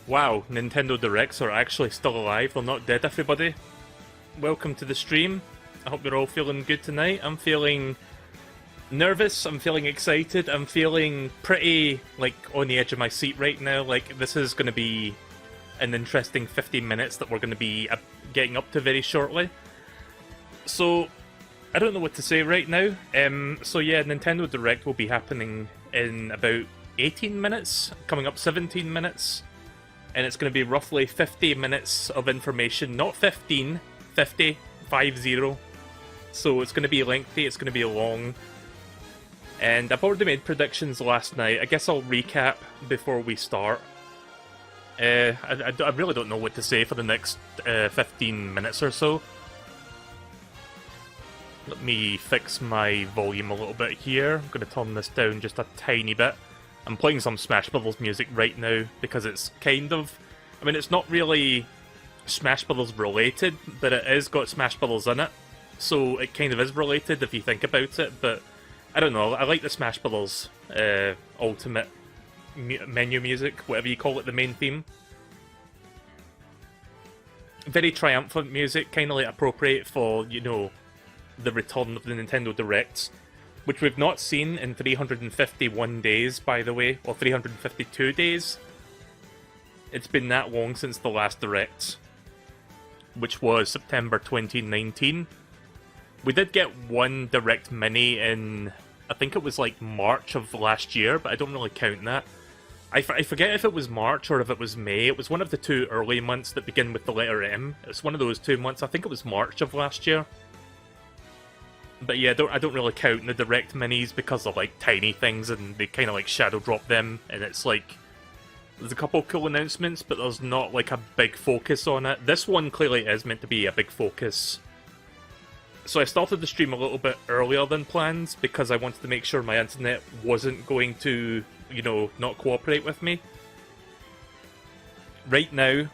Wow, Nintendo Directs are actually still alive. They're not dead, everybody. Welcome to the stream. I hope you're all feeling good tonight. I'm feeling nervous, I'm feeling excited, I'm feeling pretty, like, on the edge of my seat right now. Like, this is going to be an interesting 15 minutes that we're going to be getting up to very shortly. So, I don't know what to say right now. So yeah, Nintendo Direct will be happening in about 18 minutes, coming up 17 minutes. And it's going to be roughly 50 minutes of information, not 15, 50, 50. So it's going to be lengthy, it's going to be long. And I've already made predictions last night. I guess I'll recap before we start. I really don't know what to say for the next 15 minutes or so. Let me fix my volume a little bit here. I'm going to turn this down just a tiny bit. I'm playing some Smash Brothers music right now because it's kind of... I mean, it's not really Smash Brothers related, but it is got Smash Brothers in it. So it kind of is related if you think about it, but I don't know. I like the Smash Brothers Ultimate menu music, whatever you call it, the main theme. Very triumphant music, kind of like appropriate for, you know, the return of the Nintendo Directs, which we've not seen in 351 days, by the way, or 352 days. It's been that long since the last Direct, which was September 2019. We did get one Direct Mini in, I think it was like March of last year, but I don't really count that. I forget if it was March or if it was May. It was one of the two early months that begin with the letter M. It's one of those 2 months. I think it was March of last year. But yeah, I don't really count the Direct Minis because they're like tiny things and they kind of like shadow drop them, and it's like there's a couple cool announcements, but there's not like a big focus on it. This one clearly is meant to be a big focus. So I started the stream a little bit earlier than planned because I wanted to make sure my internet wasn't going to, you know, not cooperate with me. Right now,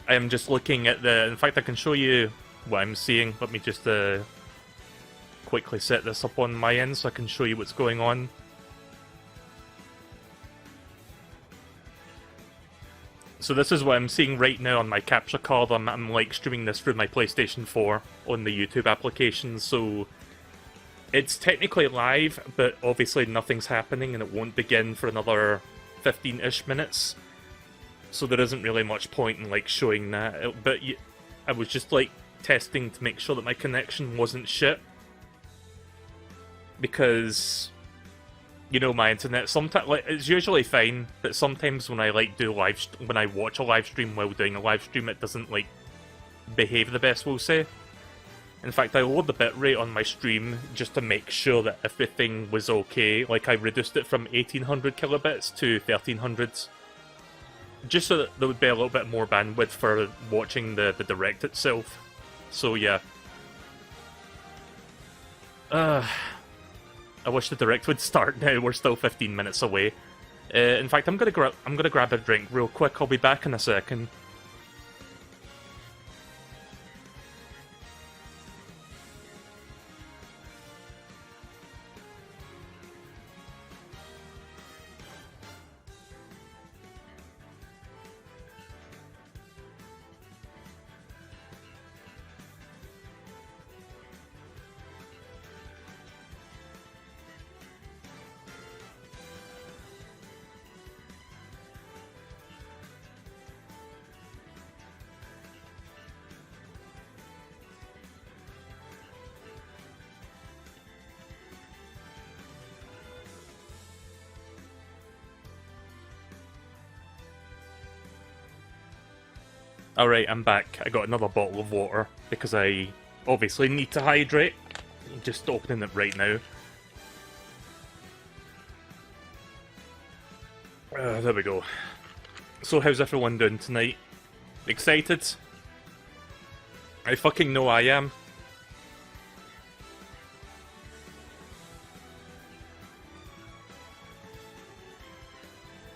I am just looking at the... In fact, I can show you what I'm seeing. Let me just quickly set this up on my end so I can show you what's going on. So this is what I'm seeing right now on my capture card. I'm like streaming this through my PlayStation 4 on the YouTube application, so it's technically live, but obviously nothing's happening and it won't begin for another 15-ish minutes. So there isn't really much point in like showing that. But I was just like testing to make sure that my connection wasn't shit. Because, you know, my internet sometimes, like, it's usually fine, but sometimes when I like when I watch a live stream while doing a live stream, it doesn't like behave the best, we'll say. In fact, I lowered the bitrate on my stream just to make sure that everything was okay. Like, I reduced it from 1800 kilobits to 1300, just so that there would be a little bit more bandwidth for watching the Direct itself. So yeah. I wish the Direct would start now. We're still 15 minutes away. In fact, I'm gonna grab a drink real quick. I'll be back in a second. Alright, I'm back. I got another bottle of water, because I obviously need to hydrate. I'm just opening it right now. There we go. So how's everyone doing tonight? Excited? I fucking know I am.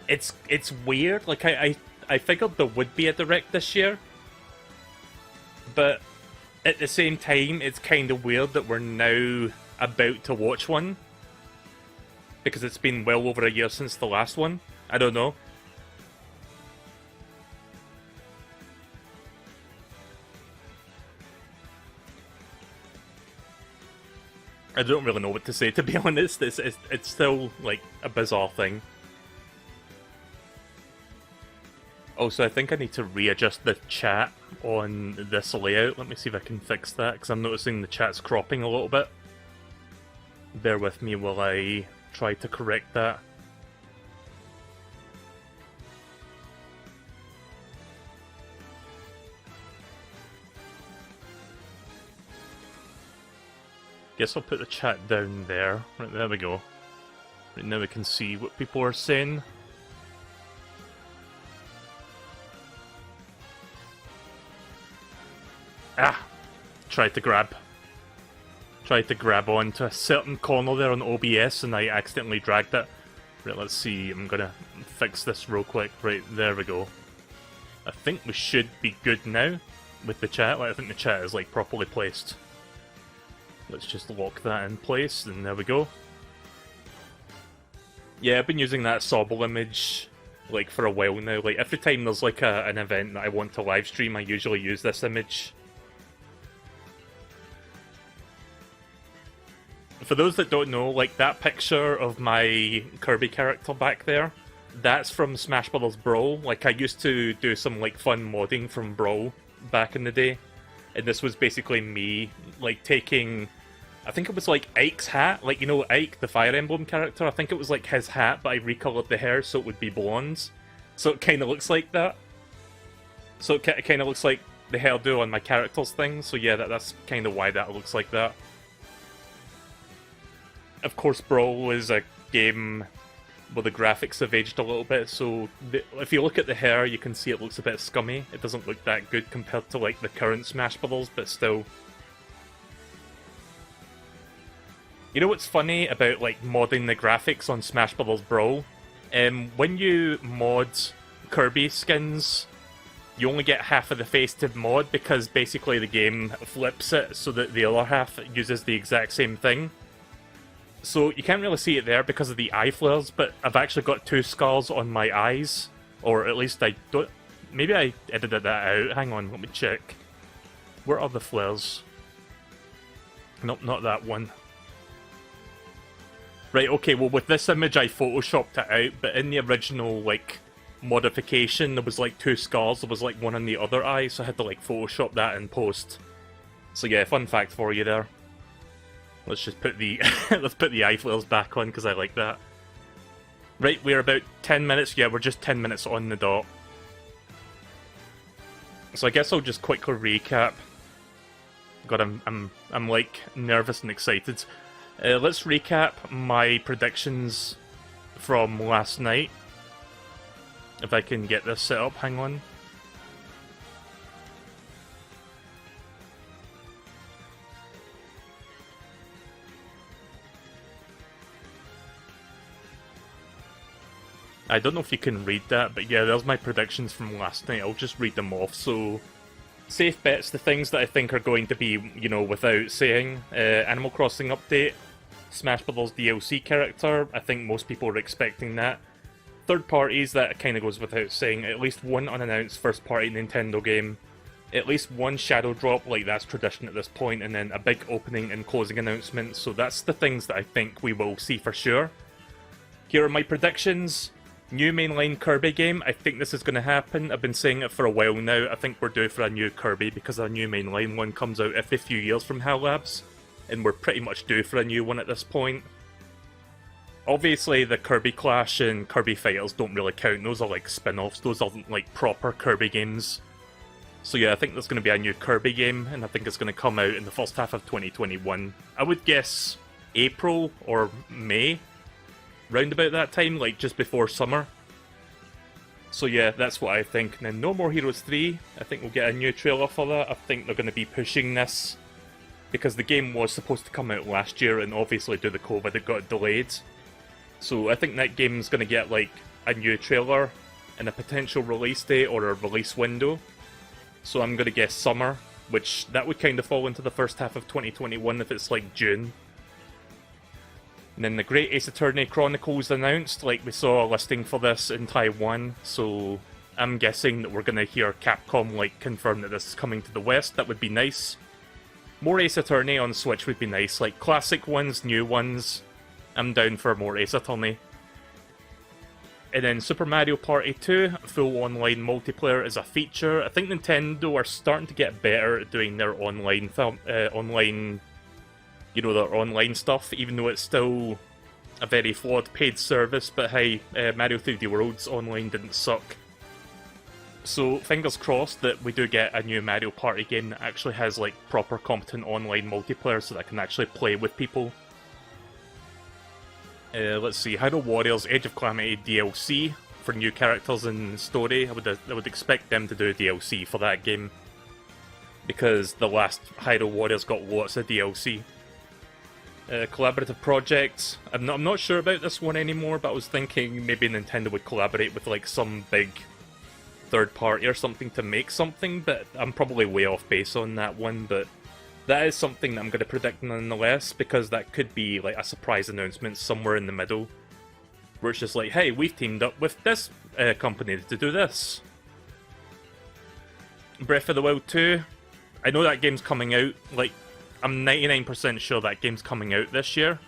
It's weird, like I figured there would be a Direct this year, but at the same time, it's kind of weird that we're now about to watch one, because it's been well over a year since the last one. I don't know. don't really know what to say, to be honest. It's still, like, a bizarre thing. Also, I think I need to readjust the chat on this layout. Let me see if I can fix that, because I'm noticing the chat's cropping a little bit. Bear with me while I try to correct that. Guess I'll put the chat down there. Right, there we go. Right, now we can see what people are saying. Ah! Tried to grab onto a certain corner there on OBS and I accidentally dragged it. Right, let's see. I'm gonna fix this real quick. Right, there we go. I think we should be good now with the chat. Like, I think the chat is, like, properly placed. Let's just lock that in place, and there we go. Yeah, I've been using that Sobble image, like, for a while now. Like, every time there's, like, an event that I want to live stream, I usually use this image. For those that don't know, like, that picture of my Kirby character back there, that's from Smash Bros. Brawl. Like, I used to do some, like, fun modding from Brawl back in the day. And this was basically me, like, taking... I think it was, like, Ike's hat. Like, you know, Ike, the Fire Emblem character? I think it was, like, his hat, but I recolored the hair so it would be blonde. So it kind of looks like that. So it kind of looks like the hairdo on my character's thing. So yeah, that's kind of why that looks like that. Of course, Brawl is a game where the graphics have aged a little bit, so if you look at the hair, you can see it looks a bit scummy. It doesn't look that good compared to, like, the current Smash Bros., but still. You know what's funny about, like, modding the graphics on Smash Bros. Brawl? When you mod Kirby skins, you only get half of the face to mod because basically the game flips it so that the other half uses the exact same thing. So you can't really see it there because of the eye flares, but I've actually got 2 scars on my eyes. Or at least I don't... Maybe I edited that out. Hang on, let me check. Where are the flares? Nope, not that one. Right, okay, well with this image I photoshopped it out, but in the original, like, modification there was, like, 2 scars. There was, like, one on the other eye, so I had to, like, photoshop that in post. So yeah, fun fact for you there. Let's just put the let's put the eye flares back on because I like that. Right, we're about 10 minutes. Yeah, we're just 10 minutes on the dot. So I guess I'll just quickly recap. God, I'm like nervous and excited. Let's recap my predictions from last night. If I can get this set up, hang on. I don't know if you can read that, but yeah, there's my predictions from last night. I'll just read them off. So, safe bets, the things that I think are going to be, you know, without saying. Animal Crossing update, Smash Bros. DLC character, I think most people are expecting that. Third parties, that kind of goes without saying. At least one unannounced first party Nintendo game. At least one shadow drop, like that's tradition at this point, and then a big opening and closing announcement. So that's the things that I think we will see for sure. Here are my predictions. New mainline Kirby game, I think this is going to happen. I've been saying it for a while now. I think we're due for a new Kirby because our new mainline one comes out every few years from HAL Labs, and we're pretty much due for a new one at this point. Obviously, the Kirby Clash and Kirby Fighters don't really count. Those are like spin-offs. Those aren't like proper Kirby games. So yeah, I think there's going to be a new Kirby game, and I think it's going to come out in the first half of 2021. I would guess April or May. Round about that time, like just before summer. So yeah, that's what I think. And then No More Heroes 3, I think we'll get a new trailer for that. I think they're going to be pushing this because the game was supposed to come out last year, and obviously due to COVID it got delayed. So I think that game's going to get like a new trailer and a potential release date or a release window. So I'm going to guess summer, which that would kind of fall into the first half of 2021 if it's like June. And then the Great Ace Attorney Chronicles announced, like we saw a listing for this in Taiwan, so I'm guessing that we're going to hear Capcom like confirm that this is coming to the West. That would be nice. More Ace Attorney on Switch would be nice, like classic ones, new ones. I'm down for more Ace Attorney. And then Super Mario Party 2, full online multiplayer is a feature. I think Nintendo are starting to get better at doing their online their online stuff, even though it's still a very flawed paid service. But hey, Mario 3D World's online didn't suck. So fingers crossed that we do get a new Mario Party game that actually has like proper competent online multiplayer so that I can actually play with people. Let's see, Hyrule Warriors Age of Calamity DLC for new characters and story. I would expect them to do DLC for that game, because the last Hyrule Warriors got lots of DLC. Collaborative projects. I'm not sure about this one anymore, but I was thinking maybe Nintendo would collaborate with like some big third party or something to make something, but I'm probably way off base on that one, but that is something that I'm going to predict nonetheless, because that could be like a surprise announcement somewhere in the middle, where it's just like, hey, we've teamed up with this company to do this. Breath of the Wild 2, I know that game's coming out, like, I'm 99% sure that game's coming out this year.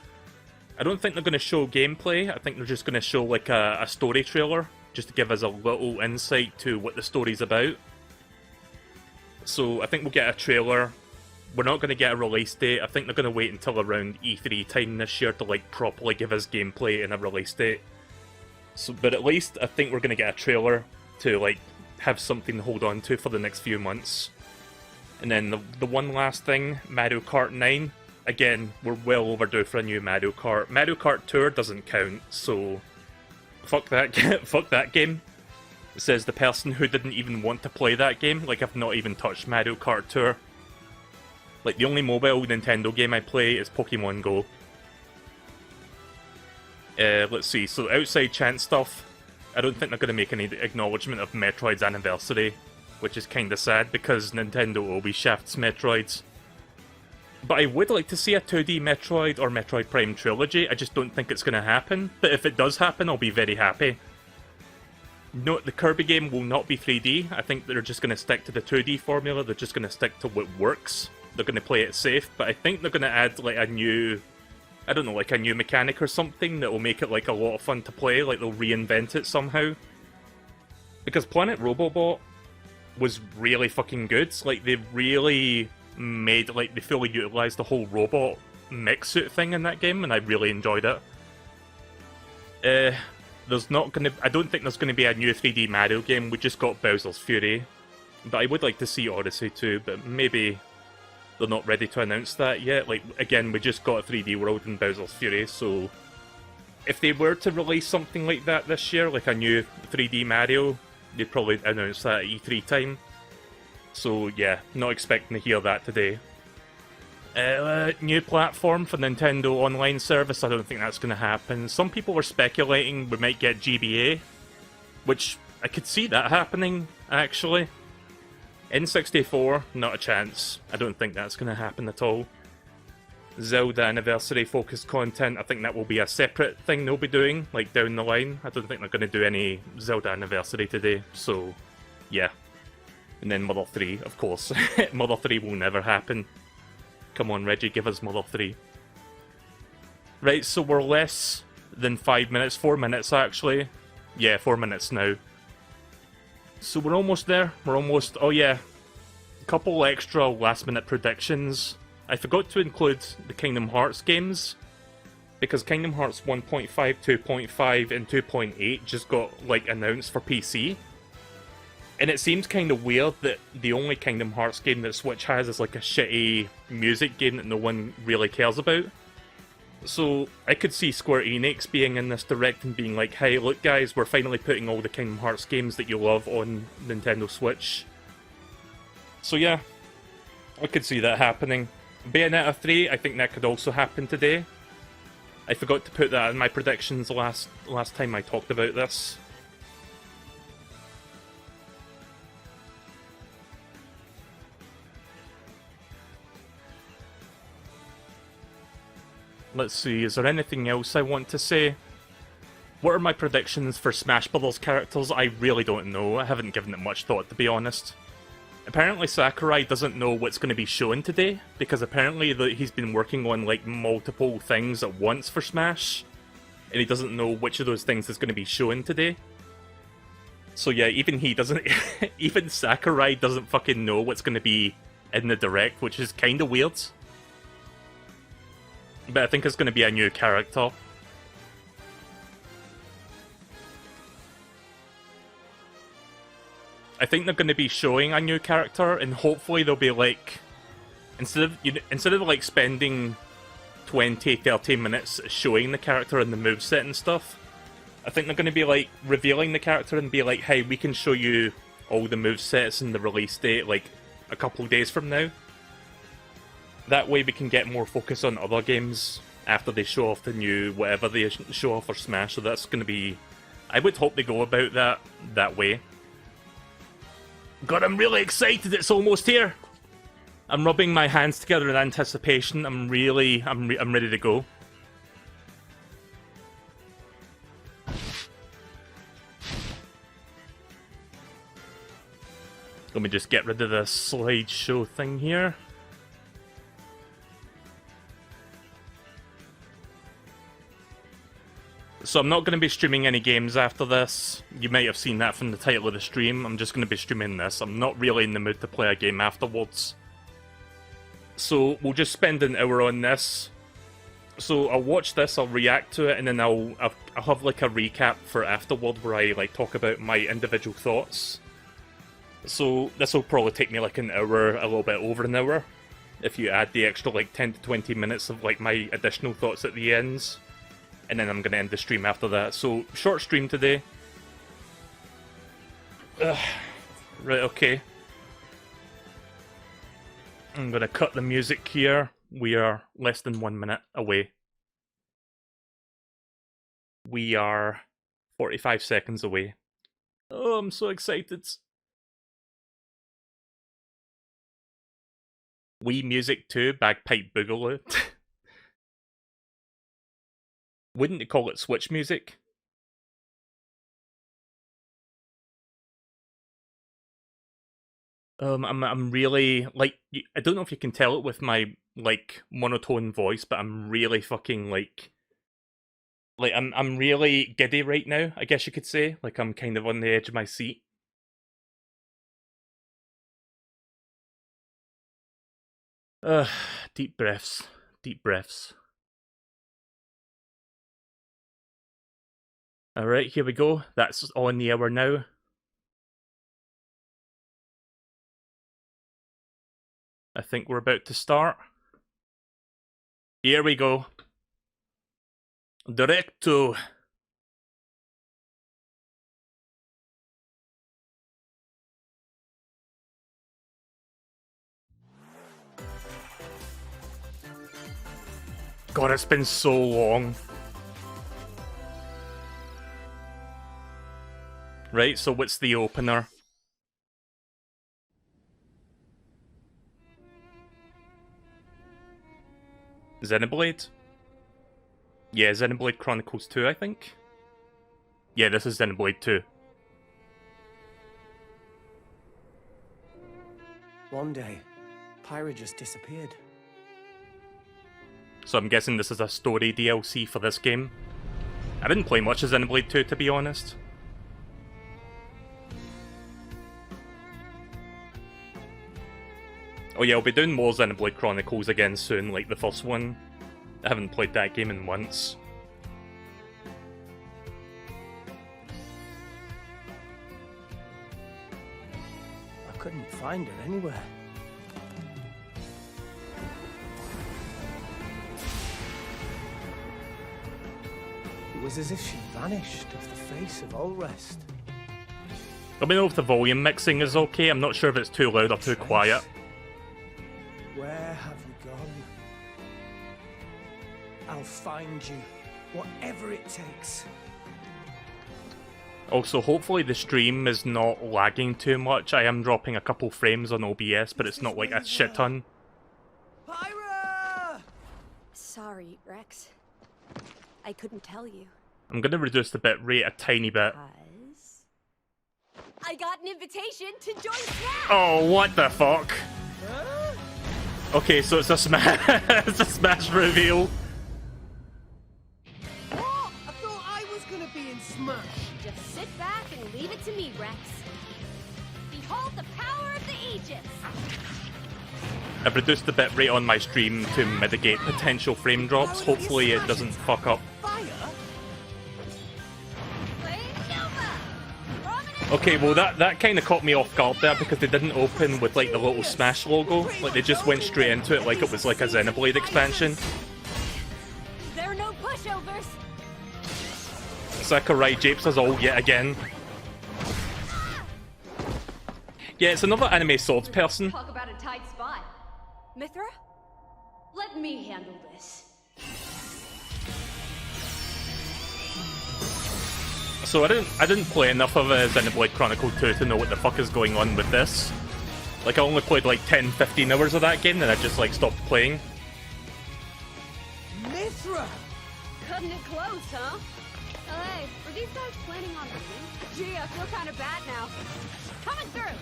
I don't think they're going to show gameplay, I think they're just going to show like a story trailer, just to give us a little insight to what the story's about. So I think we'll get a trailer. We're not going to get a release date. I think they're going to wait until around E3 time this year to like properly give us gameplay and a release date. So, but at least I think we're going to get a trailer to like have something to hold on to for the next few months. And then the one last thing, Mario Kart 9. Again, we're well overdue for a new Mario Kart. Mario Kart Tour doesn't count, so fuck that, fuck that game. Says the person who didn't even want to play that game. Like, I've not even touched Mario Kart Tour. Like, the only mobile Nintendo game I play is Pokemon Go. Let's see, so outside chant stuff, I don't think they're going to make any acknowledgement of Metroid's anniversary, which is kinda sad, because Nintendo always shafts Metroids. But I would like to see a 2D Metroid or Metroid Prime trilogy. I just don't think it's going to happen, but if it does happen, I'll be very happy. No, the Kirby game will not be 3D. I think they're just going to stick to the 2D formula. They're just going to stick to what works. They're going to play it safe, but I think they're going to add like a new, I don't know, like a new mechanic or something that will make it like a lot of fun to play. Like they'll reinvent it somehow. Because Planet Robobot was really fucking good. Like they really made, like they fully utilised the whole robot mech suit thing in that game, and I really enjoyed it. There's not gonna, I don't think there's gonna be a new 3D Mario game. We just got Bowser's Fury, but I would like to see Odyssey too. But maybe they're not ready to announce that yet. Like again, we just got a 3D World and Bowser's Fury, so if they were to release something like that this year, like a new 3D Mario, they'd probably announce that at E3 time. So yeah, not expecting to hear that today. New platform for Nintendo Online service, I don't think that's going to happen. Some people were speculating we might get GBA, which I could see that happening, actually. N64, not a chance. I don't think that's going to happen at all. Zelda Anniversary focused content, I think that will be a separate thing they'll be doing, like down the line. I don't think they're going to do any Zelda Anniversary today, so yeah. And then Mother 3, of course. Mother 3 will never happen. Come on, Reggie, give us Mother 3. Right, so we're less than 5 minutes, 4 minutes actually. Yeah, 4 minutes now. So we're almost there, we're almost, oh yeah. A couple extra last minute predictions. I forgot to include the Kingdom Hearts games, because Kingdom Hearts 1.5, 2.5, and 2.8 just got, like, announced for PC. And it seems kind of weird that the only Kingdom Hearts game that Switch has is like a shitty music game that no one really cares about. So I could see Square Enix being in this direct and being like, hey, look guys, we're finally putting all the Kingdom Hearts games that you love on Nintendo Switch. So yeah, I could see that happening. Bayonetta 3, I think that could also happen today. I forgot to put that in my predictions last time I talked about this. Let's see, is there anything else I want to say? What are my predictions for Smash Bros. Characters? I really don't know. I haven't given it much thought, to be honest. Apparently Sakurai doesn't know what's going to be shown today, because apparently he's been working on like multiple things at once for Smash, and he doesn't know which of those things is going to be shown today. So yeah, even he doesn't, even Sakurai doesn't fucking know what's going to be in the Direct, which is kind of weird. But I think it's going to be a new character. I think they're going to be showing a new character, and hopefully they'll be like, instead of like spending 20-30 minutes showing the character and the moveset and stuff, I think they're going to be like revealing the character and be like, hey, we can show you all the movesets and the release date like a couple days from now. That way we can get more focus on other games after they show off the new whatever they show off for Smash. So that's going to be, I would hope they go about that way. God, I'm really excited, it's almost here! I'm rubbing my hands together in anticipation. I'm ready to go. Let me just get rid of this slideshow thing here. So I'm not going to be streaming any games after this. You might have seen that from the title of the stream. I'm just going to be streaming this. I'm not really in the mood to play a game afterwards. So we'll just spend an hour on this. So I'll watch this, I'll react to it, and then I'll have like a recap for afterward where I like talk about my individual thoughts. So this will probably take me like an hour, a little bit over an hour, if you add the extra like 10 to 20 minutes of like my additional thoughts at the ends. And then I'm going to end the stream after that. So, short stream today. Right, okay. I'm going to cut the music here. We are less than 1 minute away. We are 45 seconds away. Oh, I'm so excited. Wii Music 2 Bagpipe Boogaloo. Wouldn't you call it Switch music? I'm really, like, I don't know if you can tell it with my, like, monotone voice, but I'm really fucking, like, I'm really giddy right now, I guess you could say. Like, I'm kind of on the edge of my seat. Deep breaths. Deep breaths. Alright, here we go. That's on the hour now. I think we're about to start. Here we go. Directo. God, it's been so long. Right, so what's the opener? Xenoblade? Yeah, Xenoblade Chronicles 2, I think. Yeah, this is Xenoblade 2. One day, Pyra just disappeared. So I'm guessing this is a story DLC for this game. I didn't play much of Xenoblade 2, to be honest. Oh yeah, I'll be doing more Xenoblade Chronicles again soon, like the first one. I haven't played that game in months. I couldn't find her anywhere. It was as if she vanished off the face of all rest. Let me know if the volume mixing is okay. I'm not sure if it's too loud or too quiet. Where have you gone? I'll find you, whatever it takes. Also, hopefully the stream is not lagging too much. I am dropping a couple frames on OBS, but it's not like a shit ton. Pyra! Sorry, Rex. I couldn't tell you. I'm gonna reduce the bit rate a tiny bit. I got an invitation to join Smash! Oh, what the fuck? Okay, so it's a smash. It's a smash reveal. What? I thought I was gonna be in Smash. Just sit back and leave it to me, Rex. Behold the power of the Aegis! I've reduced the bitrate on my stream to mitigate potential frame drops. Hopefully it doesn't fuck up. Okay, well that kind of caught me off guard there because they didn't open with like the little Smash logo. Like they just went straight into it like it was like a Xenoblade expansion. There are no pushovers. Sakurai japes us all yet again. Yeah, it's another anime swords person. Talk about a tight spot. Mithra? Let me handle this. So I didn't play enough of Xenoblade Chronicle 2 to know what the fuck is going on with this. Like I only played like 10-15 hours of that game and I just like stopped playing. Mithra! Cutting it close, huh? Hey, were these guys planning on leaving? Gee, I feel kind of bad now. Coming through!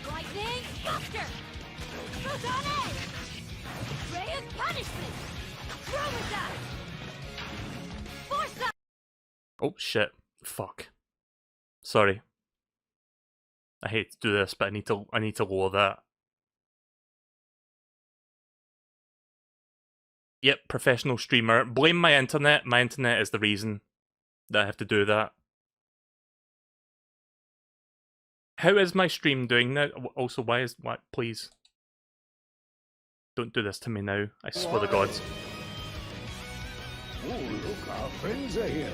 Lightning, Buster! Photone! Ray of punishment! Throw with us! Force up! Oh shit. Fuck. Sorry. I hate to do this, but I need to lower that. Yep, professional streamer. Blame my internet. My internet is the reason that I have to do that. How is my stream doing now? Also, why? Please. Don't do this to me now. I swear to God. Oh, look, our friends are here.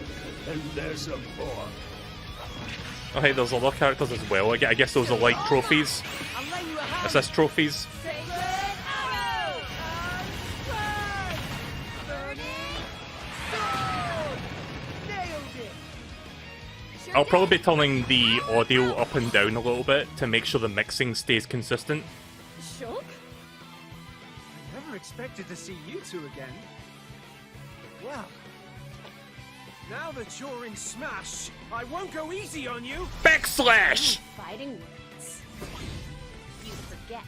And there's some more. Oh hey, there's other characters as well. I guess those are like trophies. Assist trophies. I'll probably be turning the audio up and down a little bit to make sure the mixing stays consistent. Shulk? I never expected to see you two again. Well, now that you're in Smash, I won't go easy on you. Backslash! Fighting words. You forget.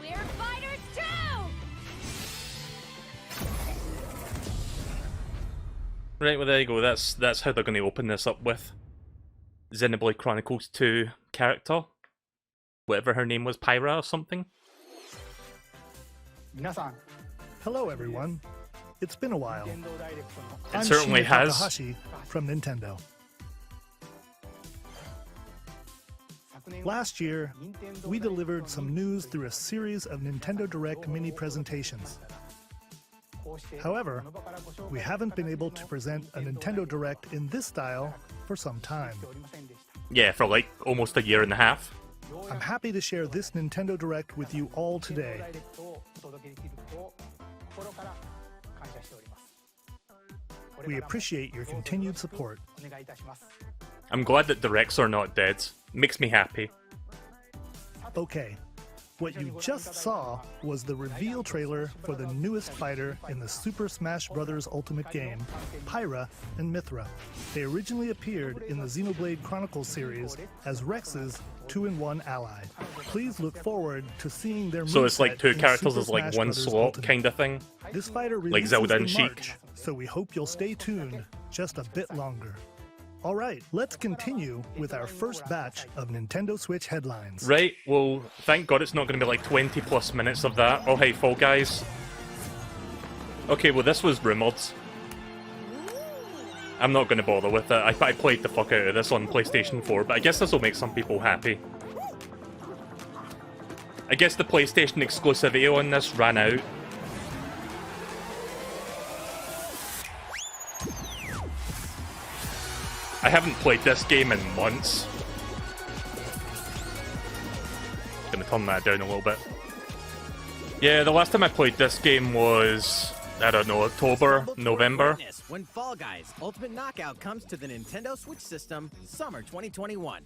We're fighters too! Right, well there you go. That's how they're going to open this up with. Xenoblade Chronicles 2 character. Whatever her name was, Pyra or something. Hello everyone. It's been a while. I'm certainly Shinya has. Takahashi from Nintendo. Last year, we delivered some news through a series of Nintendo Direct mini presentations. However, we haven't been able to present a Nintendo Direct in this style for some time. Yeah, for like almost a year and a half. I'm happy to share this Nintendo Direct with you all today. We appreciate your continued support. I'm glad that Directs are not dead. Makes me happy. Okay, what you just saw was the reveal trailer for the newest fighter in the Super Smash Bros. Ultimate game, Pyra and Mithra. They originally appeared in the Xenoblade Chronicles series as Rex's 2-in-1 ally. Please look forward to seeing their So it's like moveset two in characters Super as like Smash one Bros. slot Ultimate. kind of thing. This fighter Like releases Zelda in and Sheik. March, so we hope you'll stay tuned just a bit longer. All right, let's continue with our first batch of Nintendo Switch headlines. Right, well, thank God it's not going to be like 20 plus minutes of that. Oh hey, Fall Guys. Okay, well this was rumoured. I'm not going to bother with it. I played the fuck out of this on PlayStation 4, but I guess this will make some people happy. I guess the PlayStation exclusivity on this ran out. I haven't played this game in months. Gonna turn that down a little bit. Yeah, the last time I played this game was, I don't know, October, November. When Fall Guys Ultimate Knockout comes to the Nintendo Switch system, summer 2021.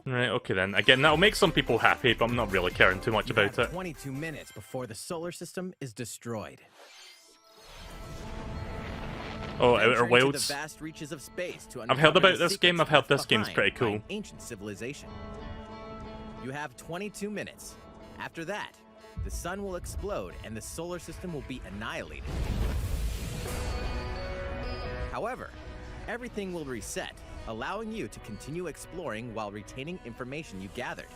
Right, okay then. Again, that'll make some people happy, but I'm not really caring too much about it. 22 minutes before the solar system is destroyed. Oh, Outer Venture into Wilds. the vast reaches of space to I've heard uncover about the this game. I've secrets heard this left game's behind pretty by cool. an ancient civilization. You have 22 minutes. After that, the sun will explode and the solar system will be annihilated. However, everything will reset, allowing you to continue exploring while retaining information you gathered.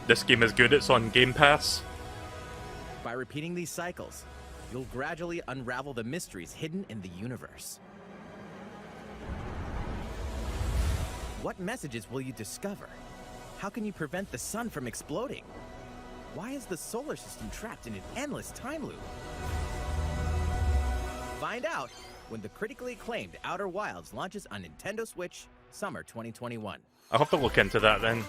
This game is good. It's on Game Pass. By repeating these cycles, you'll gradually unravel the mysteries hidden in the universe. What messages will you discover? How can you prevent the sun from exploding? Why is the solar system trapped in an endless time loop? Find out when the critically acclaimed Outer Wilds launches on Nintendo Switch summer 2021. I'll have to look into that then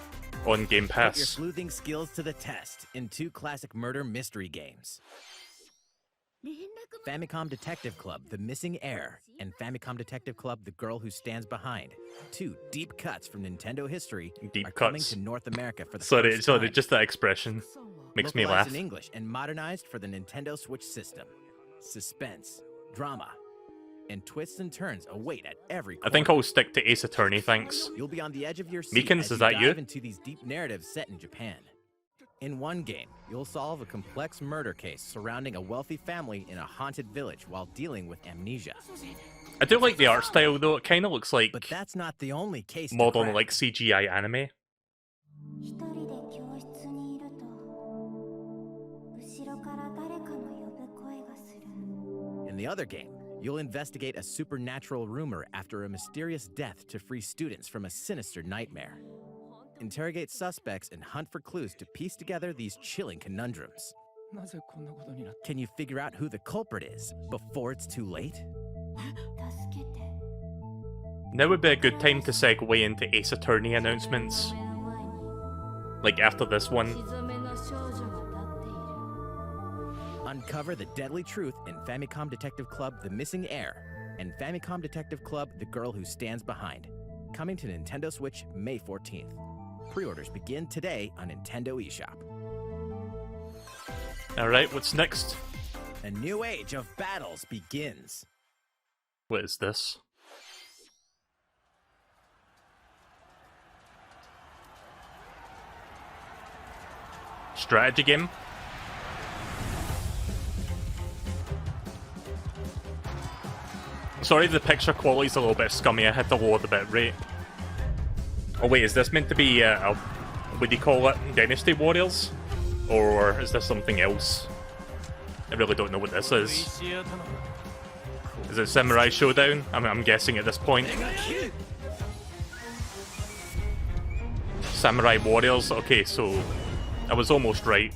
on Game Put your Pass. sleuthing skills to the test in 2 classic murder mystery games. Famicom Detective Club, The Missing Heir, and Famicom Detective Club, The Girl Who Stands Behind. 2 deep cuts from Nintendo history Deep are coming cuts. to North America for the Sorry, first time. just that expression makes me Localized laugh. in English and modernized for the Nintendo Switch system. Suspense, drama, and twists and turns await at every I think corner. I'll stick to Ace Attorney, thanks. You'll be on the edge of your seat Meekins, as is that dive you? into these deep narratives set in Japan. In one game, you'll solve a complex murder case surrounding a wealthy family in a haunted village while dealing with amnesia. I do like the art style though. It kind of looks like But that's not the only case to modern crack. like CGI anime. 一人で教室にいると後ろから誰かの呼ぶ声がする In the other game, you'll investigate a supernatural rumor after a mysterious death to free students from a sinister nightmare. Interrogate suspects and hunt for clues to piece together these chilling conundrums. Can you figure out who the culprit is before it's too late? 助けて Now would be a good time to segue into Ace Attorney announcements. 目の前に Like after this one. 血染めの少女が立っている Uncover the deadly truth in Famicom Detective Club The Missing Heir and Famicom Detective Club The Girl Who Stands Behind. Coming to Nintendo Switch May 14th. Pre-orders begin today on Nintendo eShop. Alright, what's next? A new age of battles begins. What is this? Strategy game? Sorry, the picture quality's a little bit scummy. I had to lower the bit rate. Oh wait, is this meant to be, what do you call it? Dynasty Warriors? Or is this something else? I really don't know what this is. Is it Samurai Showdown? I'm guessing at this point. Samurai Warriors? Okay, so I was almost right.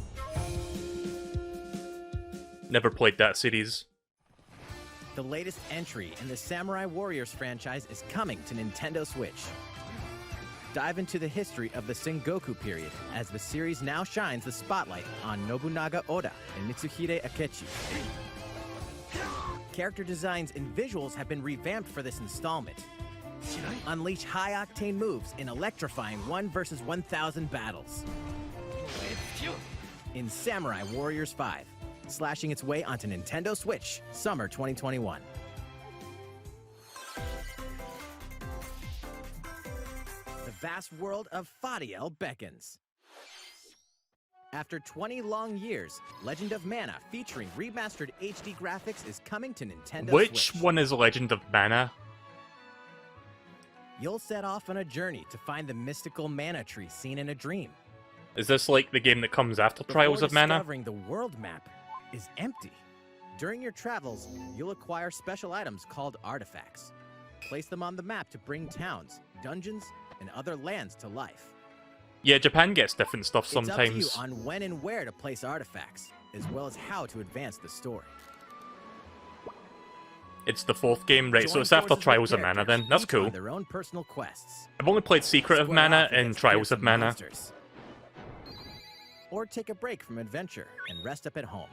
Never played that series. The latest entry in the Samurai Warriors franchise is coming to Nintendo Switch. Dive into the history of the Sengoku period as the series now shines the spotlight on Nobunaga Oda and Mitsuhide Akechi. Character designs and visuals have been revamped for this installment. Unleash high-octane moves in electrifying 1 versus 1,000 battles. In Samurai Warriors 5, slashing its way onto Nintendo Switch, summer 2021. The vast world of Fadiel beckons. After 20 long years, Legend of Mana featuring remastered HD graphics is coming to Nintendo Which Switch. one is Legend of Mana? You'll set off on a journey to find the mystical mana tree seen in a dream. Is this like the game that comes after Trials Before of Mana? discovering the world map is empty. During your travels, you'll acquire special items called artifacts. Place them on the map to bring towns, dungeons, and other lands to life. Yeah, Japan gets different stuff It's up to you sometimes. on when and where to place artifacts, as well as how to advance the story. It's the 4th game, right? So Join it's after forces with Trials of Mana characters, then. That's each cool. on their own personal quests. I've only played Secret of Square Mana off and against Trials of fearsome Mana. monsters. Or take a break from adventure and rest up at home.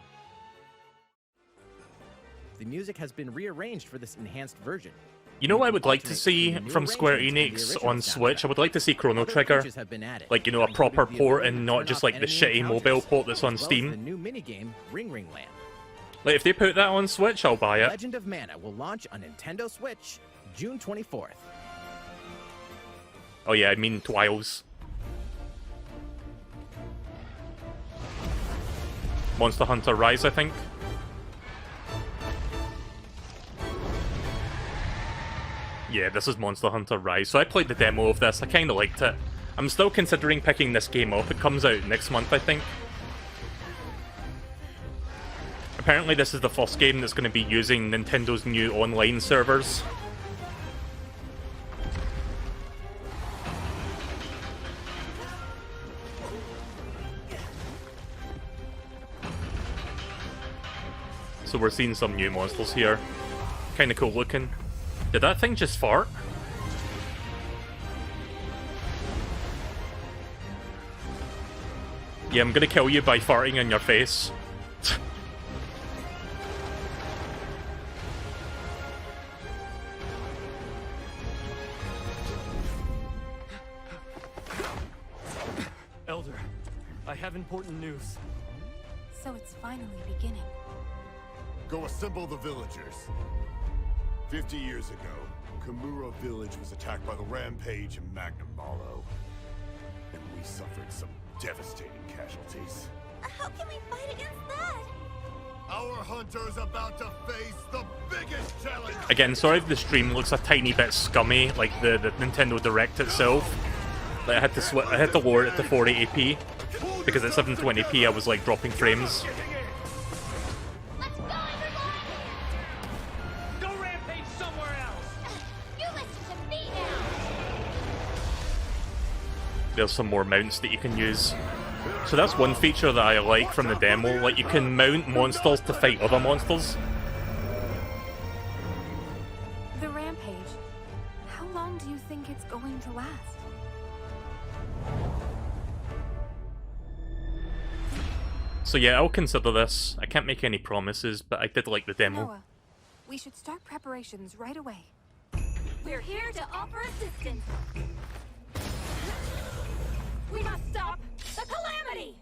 The music has been rearranged for this enhanced version. You know what I would like to Alternate see between new from Square arrangements and the Enix original on Switch? I soundtrack. would like to see Chrono Other Trigger. features have been added, Like, you know, a proper including the port ability and to not turn just off like the enemy shitty encounters, mobile port that's on as well as Steam. the new minigame, Ring Ring Land. Like, if they put that on Switch, I'll buy it. Legend of Mana will launch on Nintendo Switch June 24th. Oh yeah, I mean Twiles. Monster Hunter Rise, I think. Yeah, this is Monster Hunter Rise. So I played the demo of this. I kind of liked it. I'm still considering picking this game up. It comes out next month, I think. Apparently this is the first game that's going to be using Nintendo's new online servers. So we're seeing some new monsters here. Kinda cool looking. Did that thing just fart? Yeah, I'm gonna kill you by farting in your face. Elder, I have important news. So it's finally beginning. Go assemble the villagers. 50 years ago, Kamura village was attacked by the Rampage and Magnum Malo. And we suffered some devastating casualties. How can we fight against that? Our hunter's about to face the biggest challenge! Again, sorry if the stream looks a tiny bit scummy, like the Nintendo Direct itself. Like I had to lower it to 480p because at 720p I was like dropping frames. Let's go, everybody! Go rampage somewhere else! You listen to me now! There's some more mounts that you can use. So that's one feature that I like from the demo, like you can mount monsters to fight other monsters. The rampage. How long do you think it's going to last? So yeah, I'll consider this. I can't make any promises, but I did like the demo. Noah, we should start preparations right away. We're here to offer assistance. We must stop the calamity!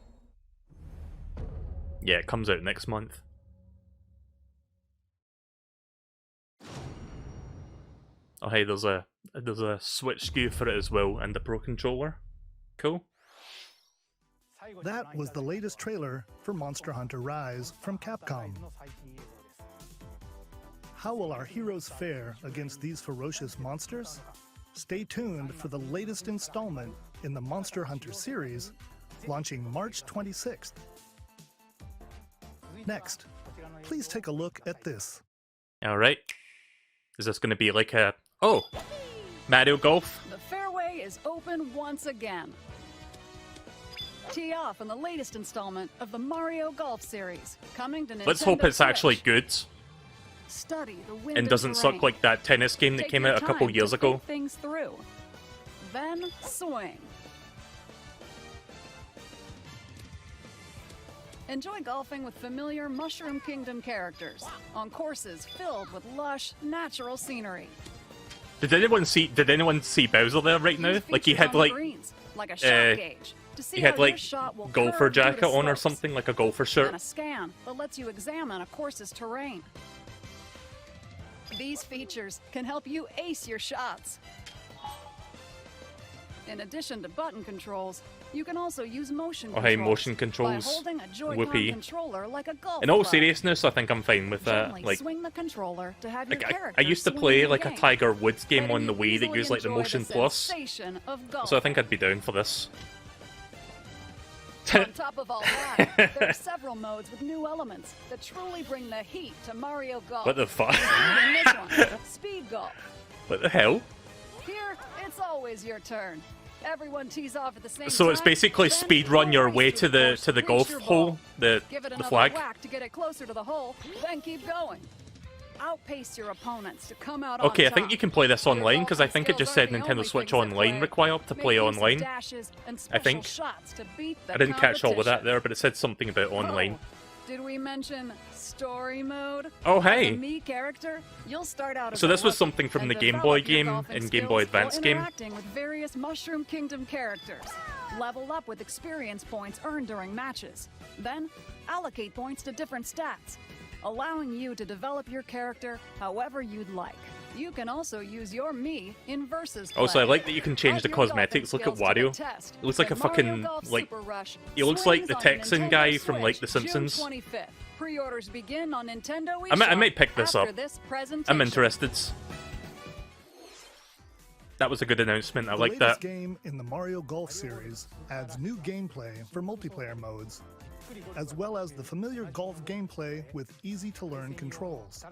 Yeah, it comes out next month. Oh hey, there's a Switch SKU for it as well, and the Pro Controller. Cool. That was the latest trailer for Monster Hunter Rise from Capcom. How will our heroes fare against these ferocious monsters? Stay tuned for the latest installment in the Monster Hunter series, launching March 26th. Next, please take a look at this. Alright. Is this going to be like a... Oh! Mario Golf? The fairway is open once again. Tee off in the latest installment of the Mario Golf series, coming to Nintendo Let's hope it's actually Switch. good Study the wind and doesn't terrain. suck like that tennis game that Take came your out a couple time years to ago. think things through. Then swing. Enjoy golfing with familiar Mushroom Kingdom characters on courses filled with lush, natural scenery. Did anyone see Bowser there right now? Use Like he features had on the like greens, like a shot gauge, to see he had how your like shot will golfer curve due to jacket on or slopes, something, like a golfer and shirt. a scan that lets you examine a course's terrain. These features can help you ace your shots. In addition to button controls, you can also use motion Oh controls. hey, motion by controls. holding a Joy-Con Whoopee. controller like a golf In all club. seriousness, I think I'm fine with that. Gently Like, swing the controller to have your I character used to swing play the like a game, Tiger Woods game letting on the you Wii that easily used like the enjoy Motion Plus. sensation of golf. So I think I'd be down for this. On top of all that, there are several modes with new elements that truly bring the heat to Mario Golf. What the fuck? Including this one, Speed Golf. What the hell? Here, it's always your turn. Everyone tees off at the same So time. it's basically then speed run your race way through to the course, reach golf your ball. hole, the Give it another flag. whack to get it closer to the hole, then keep going. Outpace your opponents to come out Okay, I on think top. you can play this Your online because I golfing think it skills just said aren't the only Nintendo Switch things at Online play. required to Make play use of online. dashes and I special think. shots to beat the I didn't catch all of that competition. there, but it said something about online. Oh, did we mention story mode? Oh, As hey. a Mii character, you'll start out as So a this was rookie something from and the Game Boy develop your game golfing and Game Boy skills while Advance game. interacting with various Mushroom Kingdom characters. Level up with experience points earned during matches. Then allocate points to different stats. allowing you to develop your character however you'd like. You can also use your Mii in versus play. Also, I like that you can change Add the your golfing cosmetics. Look at skills to the Wario. test. It looks like The a fucking, Mario Golf like, Super Rush he looks like swings the on Texan Nintendo guy from, like, Switch, The Simpsons. June 25th. Pre-orders begin on Nintendo I might pick this after up. this presentation. I'm interested. That was a good announcement. I like The latest that. game in the Mario Golf series adds new gameplay for multiplayer modes, as well as the familiar golf gameplay with easy-to-learn controls.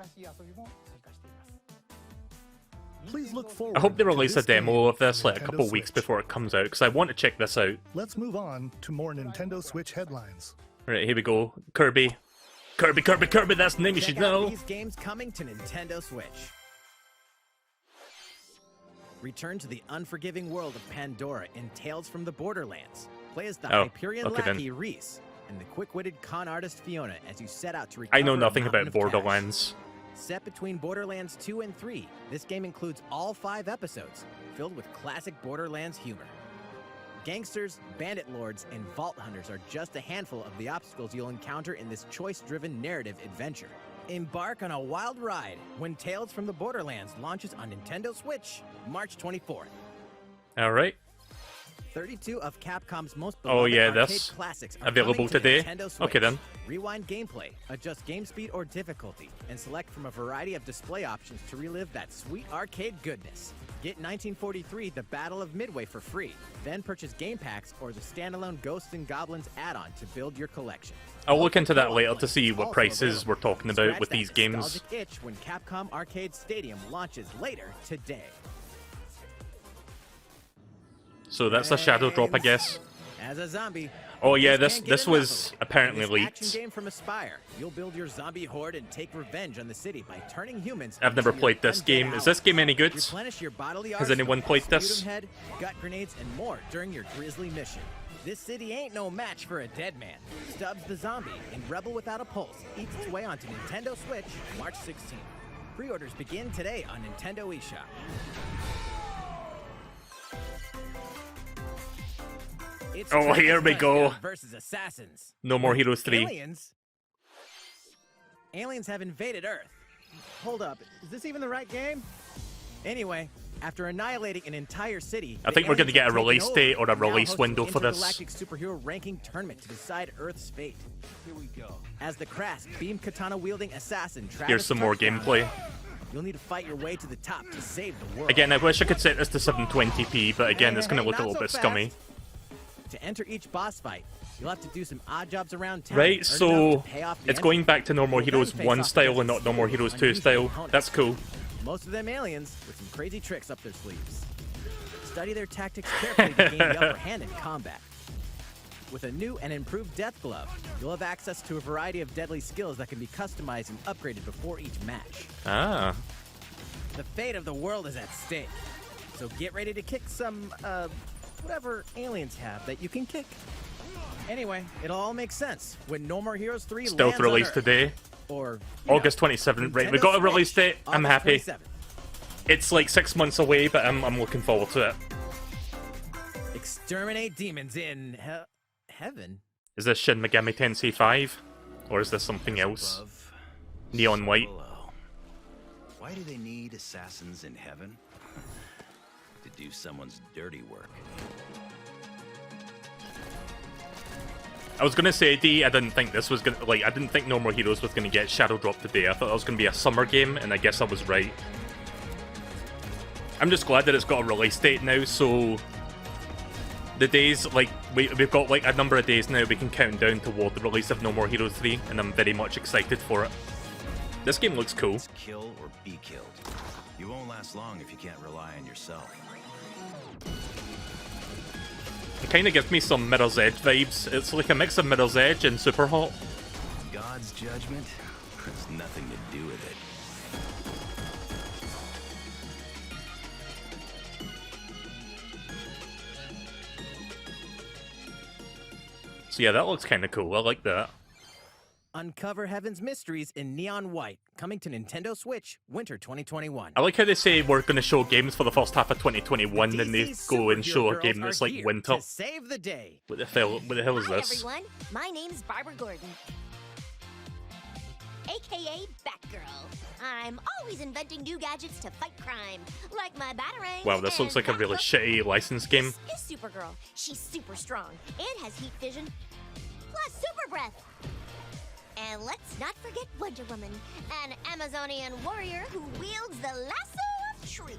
Please look forward I hope they to release a this game demo of for this like a Nintendo couple weeks Switch. before it comes out, because I want to check this out. Let's move on to more Nintendo Switch headlines. Right, here we go. Kirby. Kirby, that's the name you Check should out know. these games coming to Nintendo Switch. Return to the unforgiving world of Pandora in Tales from the Borderlands. Play as the Oh, Hyperion okay then. lackey Reese and the quick-witted con artist Fiona as you set out to recover I know a nothing mountain about of cash. Borderlands. Set between Borderlands 2 and 3, this game includes all 5 episodes, filled with classic Borderlands humor. Gangsters, bandit lords, and vault hunters are just a handful of the obstacles you'll encounter in this choice-driven narrative adventure. Embark on a wild ride when Tales from the Borderlands launches on Nintendo Switch, March 24th. Alright. 32 of Capcom's most Oh, beloved yeah, arcade that's classics are available coming to today. Nintendo Switch. Okay then. Rewind gameplay, adjust game speed or difficulty, and select from a variety of display options to relive that sweet arcade goodness. Get 1943 The Battle of Midway for free, then purchase game packs or the standalone Ghosts and Goblins add-on to build your collection. I'll look into that later to see what Also prices available. we're talking about Scratch with that these games. nostalgic itch when Capcom Arcade Stadium launches later today. So that's a shadow drop, I guess. As a zombie. Oh yeah, just this can't get this enough was of it. apparently In this action leaked. game from Aspire, you'll build your zombie horde and take revenge on the city by turning humans. I've never into played your this undead game. Is this game any good? Replenish your bodily Has arsenal anyone with played sputum this? Head, gut grenades, and more during your grisly mission. This city ain't no match for a dead man. Stubbs the zombie in Rebel Without a Pulse eats its way onto Nintendo Switch March 16th. Pre-orders begin today on Nintendo eShop. It's Oh, here we go. Versus Assassins. No More Heroes 3. Aliens? Aliens have invaded Earth. Hold up, is this even the right game? Anyway, after annihilating an entire city, I the think we're gonna aliens get a have taken release over date or a and now release host window an for this. intergalactic superhero ranking tournament to decide Earth's fate. Here we go. As the crass beam katana wielding assassin Travis Here's some more Touchdown, gameplay. you'll need to fight your way to the top to save the world. Again, I wish I could set this to 720p, but again, it's gonna look a Not little so bit scummy. fast. To enter each boss fight, you'll have to do some odd jobs around town. Right, earn so enough to pay off the it's going entry back to No More fee. Heroes You'll then 1 face off style and against not No More Heroes 2 unusual style. opponents. That's cool. Most of them aliens with some crazy tricks up their sleeves. Study their tactics carefully to gain the upper hand in combat. With a new and improved death glove, you'll have access to a variety of deadly skills that can be customized and upgraded before each match. Ah. The fate of the world is at stake. So get ready to kick some, whatever aliens have that you can kick. Anyway, it'll all make sense when No More Heroes 3 Stealth lands on release Earth. Or Or you August know, 27th. Right, we Nintendo got a Switch, release date. I'm August happy. 27th. It's like 6 months away, but I'm looking forward to it. Exterminate demons in heaven. Is this Shin Megami Tensei 5? Or is this something else? Above, Neon white. below. Why do they need assassins in heaven? To do someone's dirty work. I was gonna say, D, I didn't think this was gonna, like, I didn't think No More Heroes was gonna get Shadow Drop today. I thought it was gonna be a summer game, and I guess I was right. I'm just glad that it's got a release date now, so the days, like, we've got like a number of days now we can count down toward the release of No More Heroes 3, and I'm very much excited for it. This game looks cool. It's kill or be killed. You won't last long if you can't rely on yourself. It kind of gives me some Mirror's Edge vibes. It's like a mix of Mirror's Edge and Super Hot. God's judgment has nothing to do with it. So yeah, that looks kind of cool. I like that. Uncover Heaven's mysteries in neon white, coming to Nintendo Switch winter 2021. I like how they say we're going to show games for the first half of 2021, then they DC go and show a superhero game girls that's are like here winter. to save the day. What the hell is Hi, this? everyone. My name's Barbara Gordon. aka Batgirl. I'm always inventing new gadgets to fight crime, like my Batarang. Wow, this looks like a really shitty license game. This is Supergirl. She's super strong and has heat vision, plus super breath. And let's not forget Wonder Woman, an Amazonian warrior who wields the lasso of truth.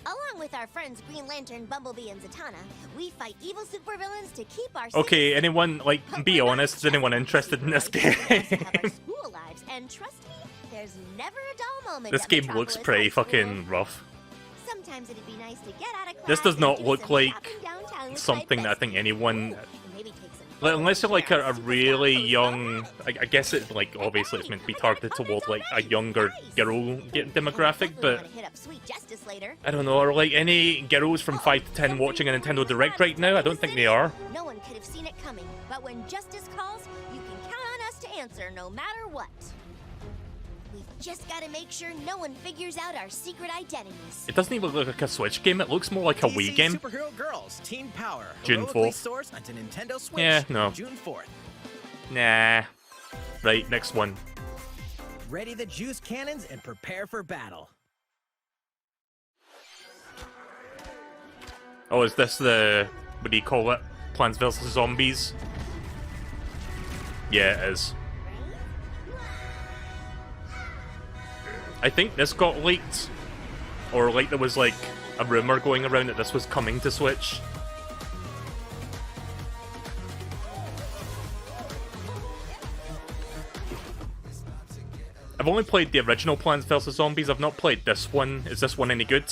Along with our friends Green Lantern, Bumblebee, and Zatanna, we fight evil supervillains to keep our Okay, anyone, like, be honest, is anyone interested in this game? school lives, and trust me, there's never a dull moment. This at game Metropolis looks pretty High School. fucking rough. Sometimes it'd be nice to get out of class. This does and not do look some like shopping downtown with something my that I think anyone... besties. Maybe take some Unless you're like a really young... I guess it's like, obviously it's meant to be targeted toward like a younger girl demographic, but... wanna hit up Sweet Justice later. I don't know, are like any girls from 5 to 10 watching a Nintendo Direct right now? I don't think they are. No one could have seen it coming, but when justice calls, you can count on us to answer no matter what. We've just got to make sure no one figures out our secret identities. It doesn't even look like a Switch game, it looks more like a Wii game. Superhero Girls Teen Power. June heroically 4th. sourced onto Nintendo Switch. Yeah, no. June 4th. Nah. Right, next one. Ready the juice cannons and prepare for battle. Oh, is this the... what do you call it? Plants vs. Zombies? Yeah, it is. I think this got leaked. Or like there was like a rumor going around that this was coming to Switch. I've only played the original Plants vs. Zombies, I've not played this one. Is this one any good?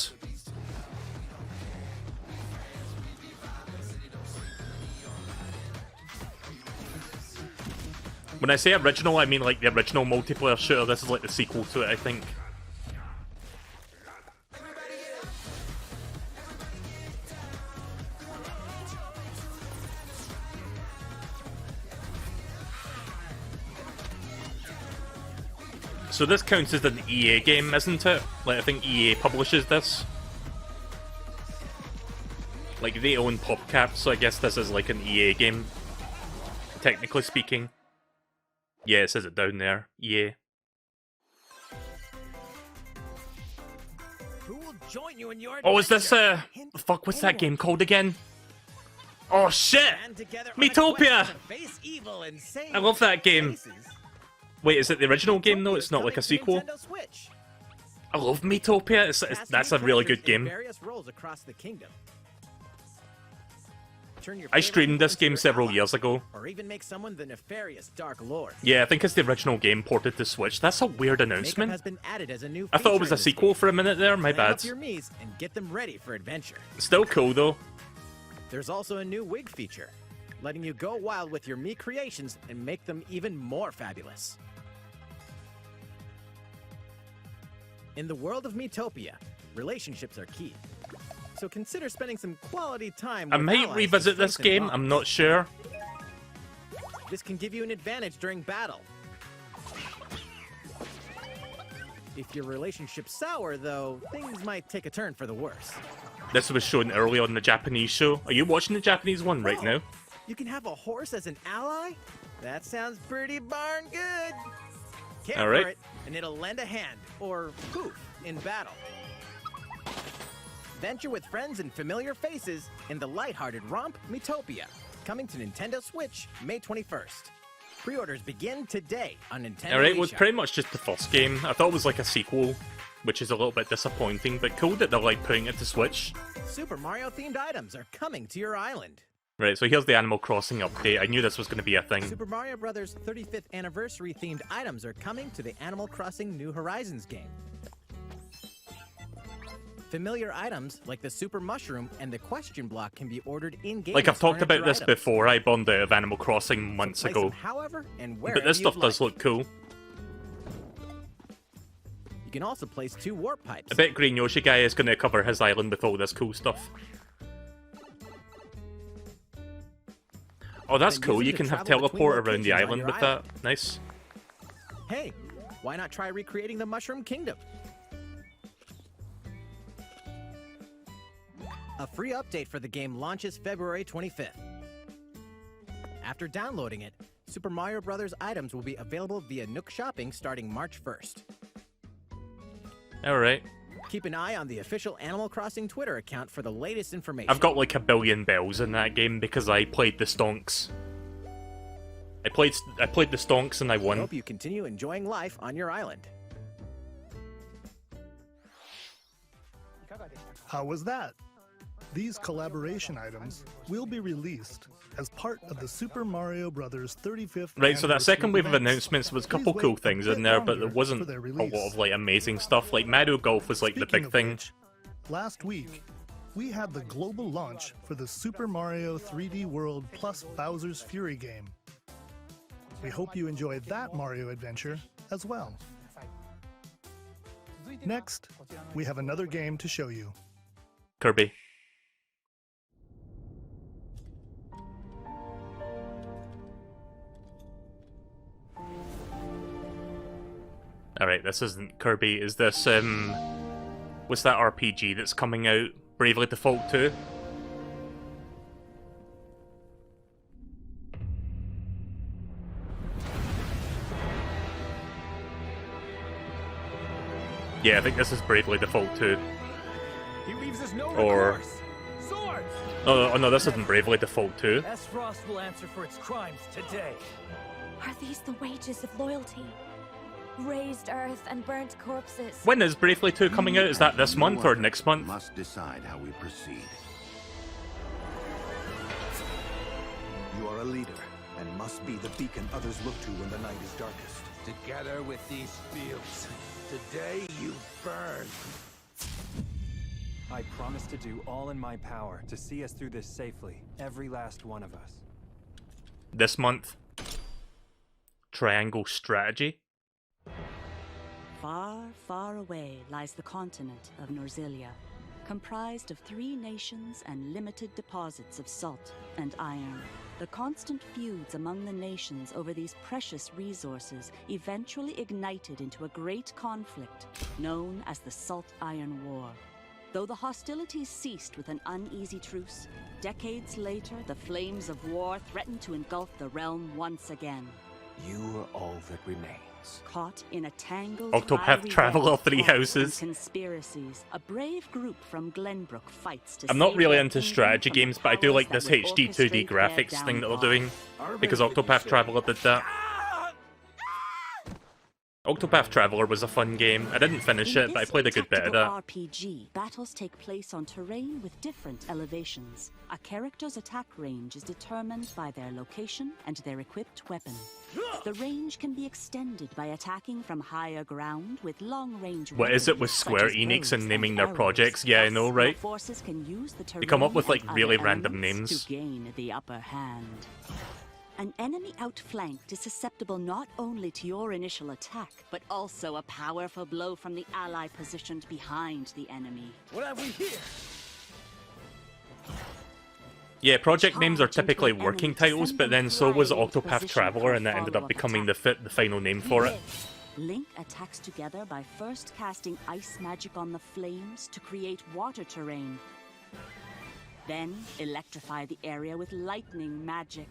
When I say original, I mean like the original multiplayer shooter. This is like the sequel to it, I think. So this counts as an EA game, isn't it? Like, I think EA publishes this. Like, they own PopCap, so I guess this is like an EA game, technically speaking. Yeah, it says it down there. EA. Who will join you in your Oh, is this fuck, what's that game called again? Oh shit! Metopia! I love that game. Wait, is it the original game though? It's not like a sequel? I love Metopia. That's a really good game. I streamed this game several years ago. Or even make someone the nefarious Dark Lord. Yeah, I think it's the original game ported to Switch. That's a weird announcement. Has been added as a new I thought it was a sequel for a minute there, my Plan bad. up your Miis and get them ready for adventure. Still cool though. There's also a new wig feature, letting you go wild with your Mii creations and make them even more fabulous. In the world of Miitopia, relationships are key. So consider spending some quality time with I might allies revisit to this strengthen game, bonds. I'm not sure. This can give you an advantage during battle. If your relationship's sour, though, things might take a turn for the worse. This was shown early on the Japanese show. Are you watching the Japanese one right now? You can have a horse as an ally? That sounds pretty darn good. Care All right. for it, and it'll lend a hand, or poof, in battle. Venture with friends and familiar faces in the lighthearted romp Miitopia, coming to Nintendo Switch May 21st. Pre-orders begin today on Nintendo Alright, well, it's eShop. pretty much just the first game. I thought it was like a sequel, which is a little bit disappointing, but cool that they're like putting it to Switch. Super Mario themed items are coming to your island. Right, so here's the Animal Crossing update. I knew this was going to be a thing. Super Mario Bros. 35th anniversary themed items are coming to the Animal Crossing New Horizons game. Familiar items like the Super Mushroom and the Question Block can be ordered in-game. Like, I've talked about this items. before. I burned out of Animal Crossing months Place ago. them however and But wherever this stuff you'd does like. look cool. You can also place 2 warp pipes. I bet Green Yoshi Guy is going to cover his island with all this cool stuff. Oh, that's Then cool. use You them can to have travel between teleport around the locations on island your with that. Nice. Hey, why not try recreating the Mushroom Kingdom? A free update for the game launches February 25th. After downloading it, Super Mario Bros. Items will be available via Nook Shopping starting March 1st. Alright. Keep an eye on the official Animal Crossing Twitter account for the latest information. I've got like a billion bells in that game because I played the stonks. I played the stonks and I won. Hope you continue enjoying life on your island. How was that? These collaboration items will be released as part of the Super Mario Bros. 35th Right, so that second wave of events. announcements was a couple Please cool wait a things bit in there, but there longer wasn't for their a release. lot of like amazing stuff. Like Mario Golf was like the Speaking big of thing. which, last week, we had the global launch for the Super Mario 3D World plus Bowser's Fury game. We hope you enjoyed that Mario adventure as well. Next, we have another game to show you. Kirby. Alright, this isn't Kirby. Is this, what's that RPG that's coming out? Bravely Default 2? Yeah, I think this is Bravely Default 2. He leaves us no Or... recourse. Swords! Oh no, this isn't Bravely Default 2. Frost will answer for its crimes today. Are these the wages of loyalty? Raised earth and burnt corpses. When is Bravely 2 coming out? Is that this month or next month? Must decide how we proceed. You are a leader, and must be the beacon others look to when the night is darkest. Together with these fields, today you burn. I promise to do all in my power to see us through this safely, every last one of us. This month. Triangle Strategy. Far, far away lies the continent of Norzilia, comprised of 3 nations and limited deposits of salt and iron. The constant feuds among the nations over these precious resources eventually ignited into a great conflict known as the Salt Iron War. Though the hostilities ceased with an uneasy truce, decades later the flames of war threatened to engulf the realm once again. You are all that remains. Caught in a tangled Octopath Traveler 3 houses. Conspiracies, a brave group from Glenbrook fights to I'm not save really their into kingdom strategy from the games, but I do like powers this that would HD 2D orchestrate their graphics thing that they're downfall. doing. Because Octopath Traveler did that. Octopath Traveler was a fun game. I didn't finish In it, but I this played a good bit of that. tactical RPG, battles take place on terrain with different elevations. A character's attack range is determined by their location and their equipped weapon. The range can be extended by attacking from higher ground with long-range What is it with weapons, Square such as Enix bows and naming their arrows. projects? Yeah, I know, Thus, right? your forces can use the They come up terrain with like and really other random elements names. to gain the upper hand. An enemy outflanked is susceptible not only to your initial attack, but also a powerful blow from the ally positioned behind the enemy. What have we here? Yeah, project names are typically working titles, but then so was Octopath Traveler, and that ended up becoming the final name for it. Link attacks together by first casting ice magic on the flames to create water terrain. Then electrify the area with lightning magic.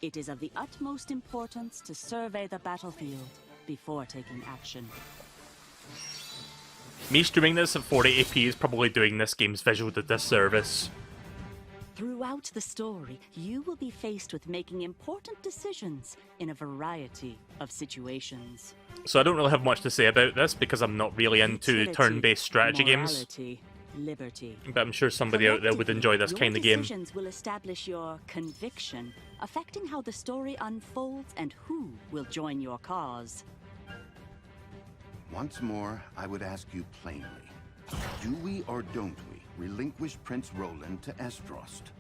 It is of the utmost importance to survey the battlefield before taking action. Me streaming this at 4080p is probably doing this game's visual a disservice. Throughout the story, you will be faced with making important decisions in a variety of situations. So I don't really have much to say about this because I'm not really into Utility, turn-based strategy games. morality, liberty. But I'm sure somebody out there would enjoy this kind of game. Your decisions will establish your conviction, affecting how the story unfolds and who will join your cause. Once more, I would ask you plainly. Do we or don't we relinquish Prince Roland to Estrost?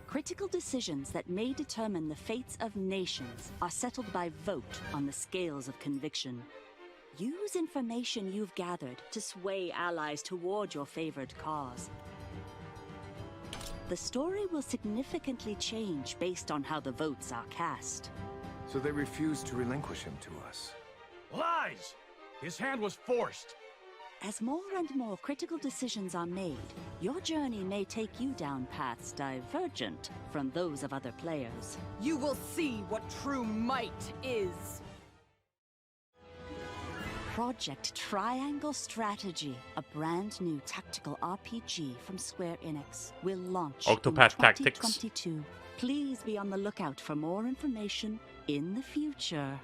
Critical decisions that may determine the fates of nations are settled by vote on the scales of conviction. Use information you've gathered to sway allies toward your favored cause. The story will significantly change based on how the votes are cast. So they refused to relinquish him to us. Lies! His hand was forced. As more and more critical decisions are made, your journey may take you down paths divergent from those of other players. You will see what true might is. Project Triangle Strategy, a brand new tactical RPG from Square Enix, will launch Octopath in Tactics. 2022. Please be on the lookout for more information in the future.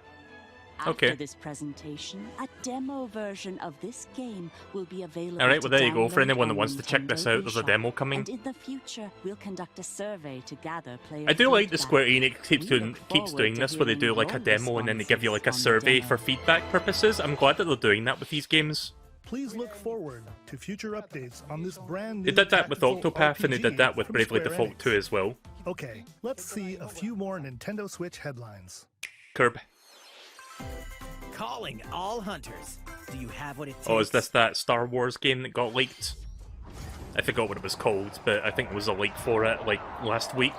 Okay. After this presentation, a demo version of this game will be available. Alright, well to there you go. For download anyone that on wants to check this out, there's a eShop. demo coming. And in the future, we'll conduct a survey to gather player I do like the feedback. Square Enix keeps We doing look forward to this, where they do hearing like a your demo and then they give you like a responses on the survey demo. for feedback purposes. I'm glad that they're doing that with these games. Please look forward to future updates on this brand They new did that with tactical Octopath and they did RPG that with from Bravely Square Default Enix. 2 as well. Okay, let's see a few more Nintendo Switch headlines. Kirb. Calling all hunters. Do you have what it takes? Oh, is this that Star Wars game that got leaked? I forgot what it was called, but I think it was a leak for it like last week.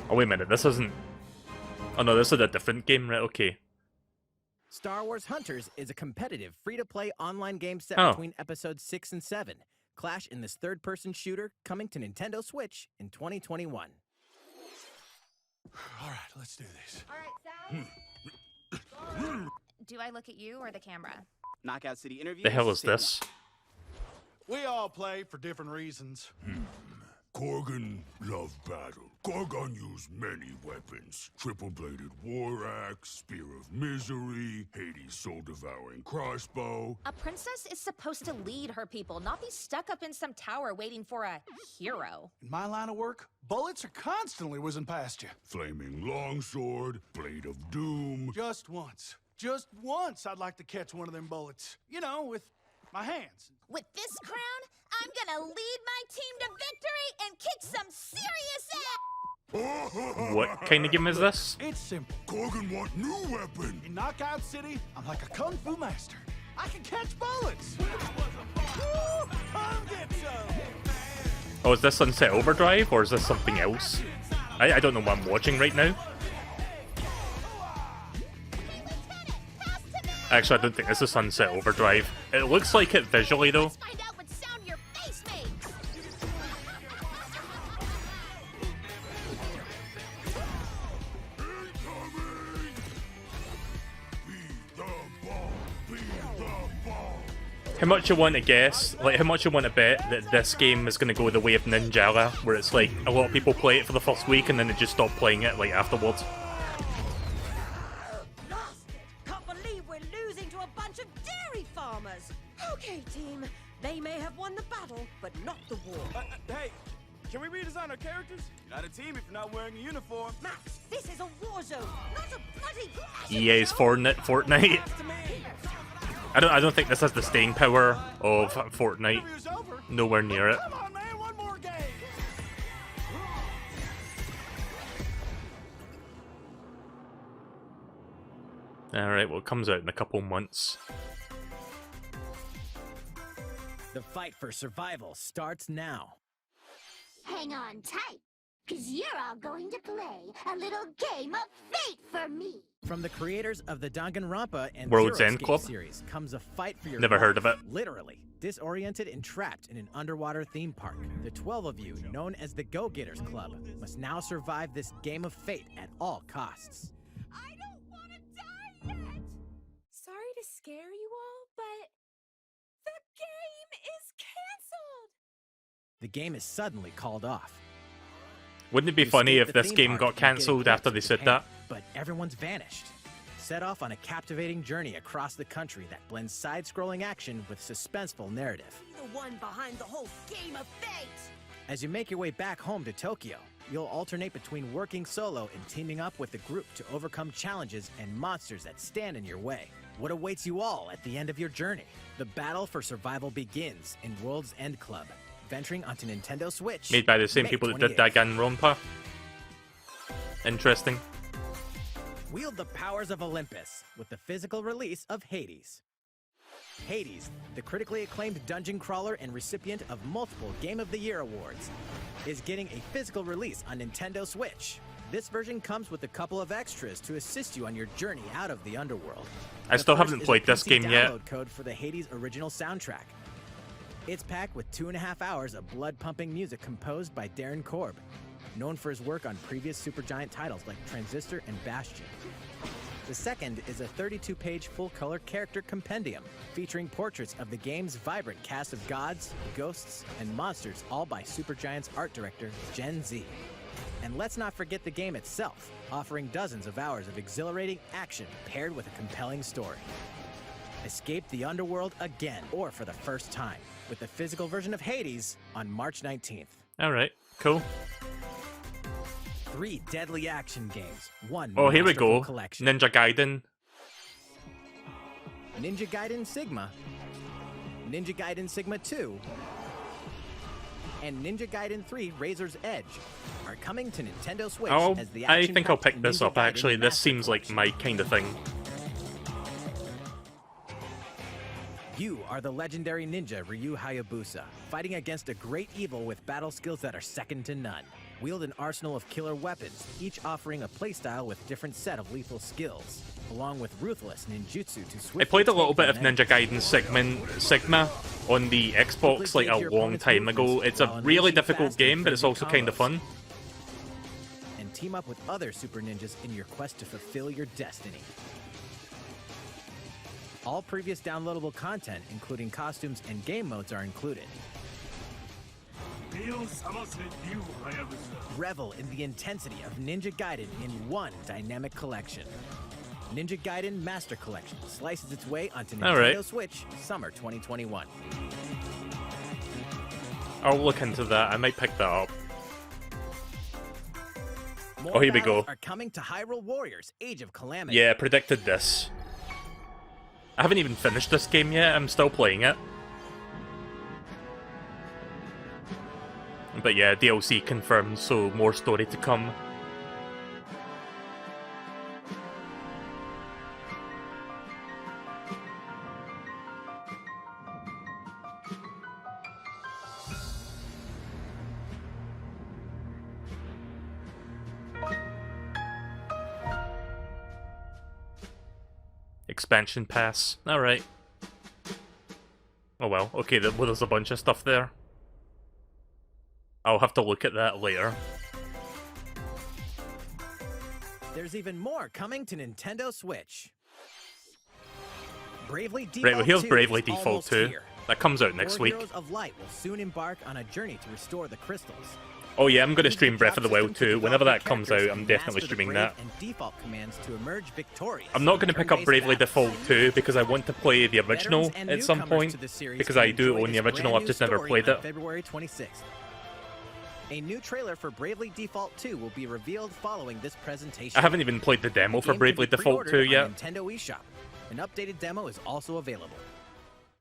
Oh wait a minute, this isn't... Oh no, this is a different game, right? Okay. Star Wars Hunters is a competitive, free-to-play online game set Oh. between episodes 6 and 7. Clash in this third-person shooter coming to Nintendo Switch in 2021. All right, let's do this. All right, Sal. Do I look at you or the camera? Knockout City interview. The hell is this? We all play for different reasons. Korgan loved battle. Korgan used many weapons. Triple-bladed war axe, spear of misery, Hades' soul-devouring crossbow. A princess is supposed to lead her people, not be stuck up in some tower waiting for a hero. In my line of work, bullets are constantly whizzing past you. Flaming longsword, blade of doom. Just once I'd like to catch one of them bullets. You know, with my hands. With this crown, I'm gonna lead my team to victory and kick some serious ass! What kind of game is this? It's simple. Korgan want new weapon. In Knockout City, I'm like a kung fu master. I can catch bullets. Come get some. Oh, is this Sunset Overdrive or is this something else? I don't know what I'm watching right now. Actually, I don't think this is Sunset Overdrive. It looks like it visually though. Find out what sound your face makes! How much you want to guess, like how much you want to bet that this game is going to go the way of Ninjala, where it's like a lot of people play it for the first week and then they just stop playing it like afterwards. Can't believe we're losing to a bunch of dairy farmers. Okay, team. They may have won the battle, but not the war. Hey, can we redesign our characters? You're not a team if you're not wearing a uniform. Max, this is a war zone, not a bloody grass. EA's Fortnite. I don't think this has the staying power of Fortnite. Nowhere near it. Come on, man, one more game. Alright, well it comes out in a couple months. The fight for survival starts now. Hang on tight, cause you're all going to play a little game of fate for me. From the creators of the Danganronpa and World's Zero End Escape Club? series comes a fight for your Never life. heard of it. Literally, disoriented and trapped in an underwater theme park, the 12 of you, known as the Go-Getters Club, must now survive this game of fate at all costs. I don't want to die yet! Sorry to scare you all, but the game is canceled! The game is suddenly called off. Wouldn't it be You funny escape if the this theme game park got and get cancelled a after gift they to said Japan, that? But everyone's vanished. Set off on a captivating journey across the country that blends side-scrolling action with suspenseful narrative. The one behind the whole game of fate. As you make your way back home to Tokyo, you'll alternate between working solo and teaming up with the group to overcome challenges and monsters that stand in your way. What awaits you all at the end of your journey? The battle for survival begins in World's End Club, venturing onto Nintendo Switch. Made by the same May people that did 28th. Danganronpa. Interesting. Wield the powers of Olympus with the physical release of Hades. Hades, the critically acclaimed dungeon crawler and recipient of multiple Game of the Year awards, is getting a physical release on Nintendo Switch. This version comes with a couple of extras to assist you on your journey out of the underworld. I still haven't played this game yet. Download code for the Hades original soundtrack. It's packed with 2.5 hours of blood-pumping music composed by Darren Korb, known for his work on previous Supergiant titles like Transistor and Bastion. The second is a 32-page full-color character compendium featuring portraits of the game's vibrant cast of gods, ghosts, and monsters, all by Supergiant's art director, Gen Z. And let's not forget the game itself, offering dozens of hours of exhilarating action paired with a compelling story. Escape the underworld again, or for the first time, with the physical version of Hades on March 19th. Alright, cool. 3 deadly action games, 1 Oh, here we go. collection. Ninja Gaiden. Ninja Gaiden Sigma, Ninja Gaiden Sigma 2, and Ninja Gaiden 3 Razor's Edge are coming to Nintendo Switch as the I action think I'll pick this up, actually. This seems like my kind of thing. You are the legendary ninja Ryu Hayabusa, fighting against a great evil with battle skills that are second to none. Wield an arsenal of killer weapons, each offering a playstyle with different set of lethal skills, along with ruthless ninjutsu to switch. I played a little bit of Ninja Gaiden Sigma on the Xbox like a long time ago. It's a really difficult game, but it's also kind of fun. And team up with other super ninjas in your quest to fulfill your destiny. All previous downloadable content, including costumes and game modes, are included. Revel in the intensity of Ninja Gaiden in one dynamic collection. Ninja Gaiden Master Collection slices its way onto Nintendo Switch Summer 2021. I'll look into that. I might pick that up. More Oh, here we go. battles are coming to Hyrule Warriors Age of Calamity. Yeah, predicted this. I haven't even finished this game yet. I'm still playing it. But yeah, DLC confirmed, so more story to come. Expansion pass. Alright. Oh well, okay, well, there's a bunch of stuff there. I'll have to look at that later. There's even more coming to Nintendo Switch. Bravely Default Right, well here's 2 Bravely is Default almost 2. here. That comes out next Four week. Heroes of Light will soon embark on a journey to restore the crystals. Oh yeah, I'm gonna stream Breath of the Wild 2. Whenever that comes out, I'm definitely streaming that. And default commands to emerge victorious. I'm not gonna pick up Bravely Default 2 because I want to play the original Veterans and at some newcomers point. to the series Because can I do enjoy own the this original, brand I've new just never story played on it. February 26th. A new trailer for Bravely Default 2 will be revealed following this presentation. I haven't even played the demo for game can Bravely be Default 2 pre-ordered on yet. Nintendo eShop. An updated demo is also available.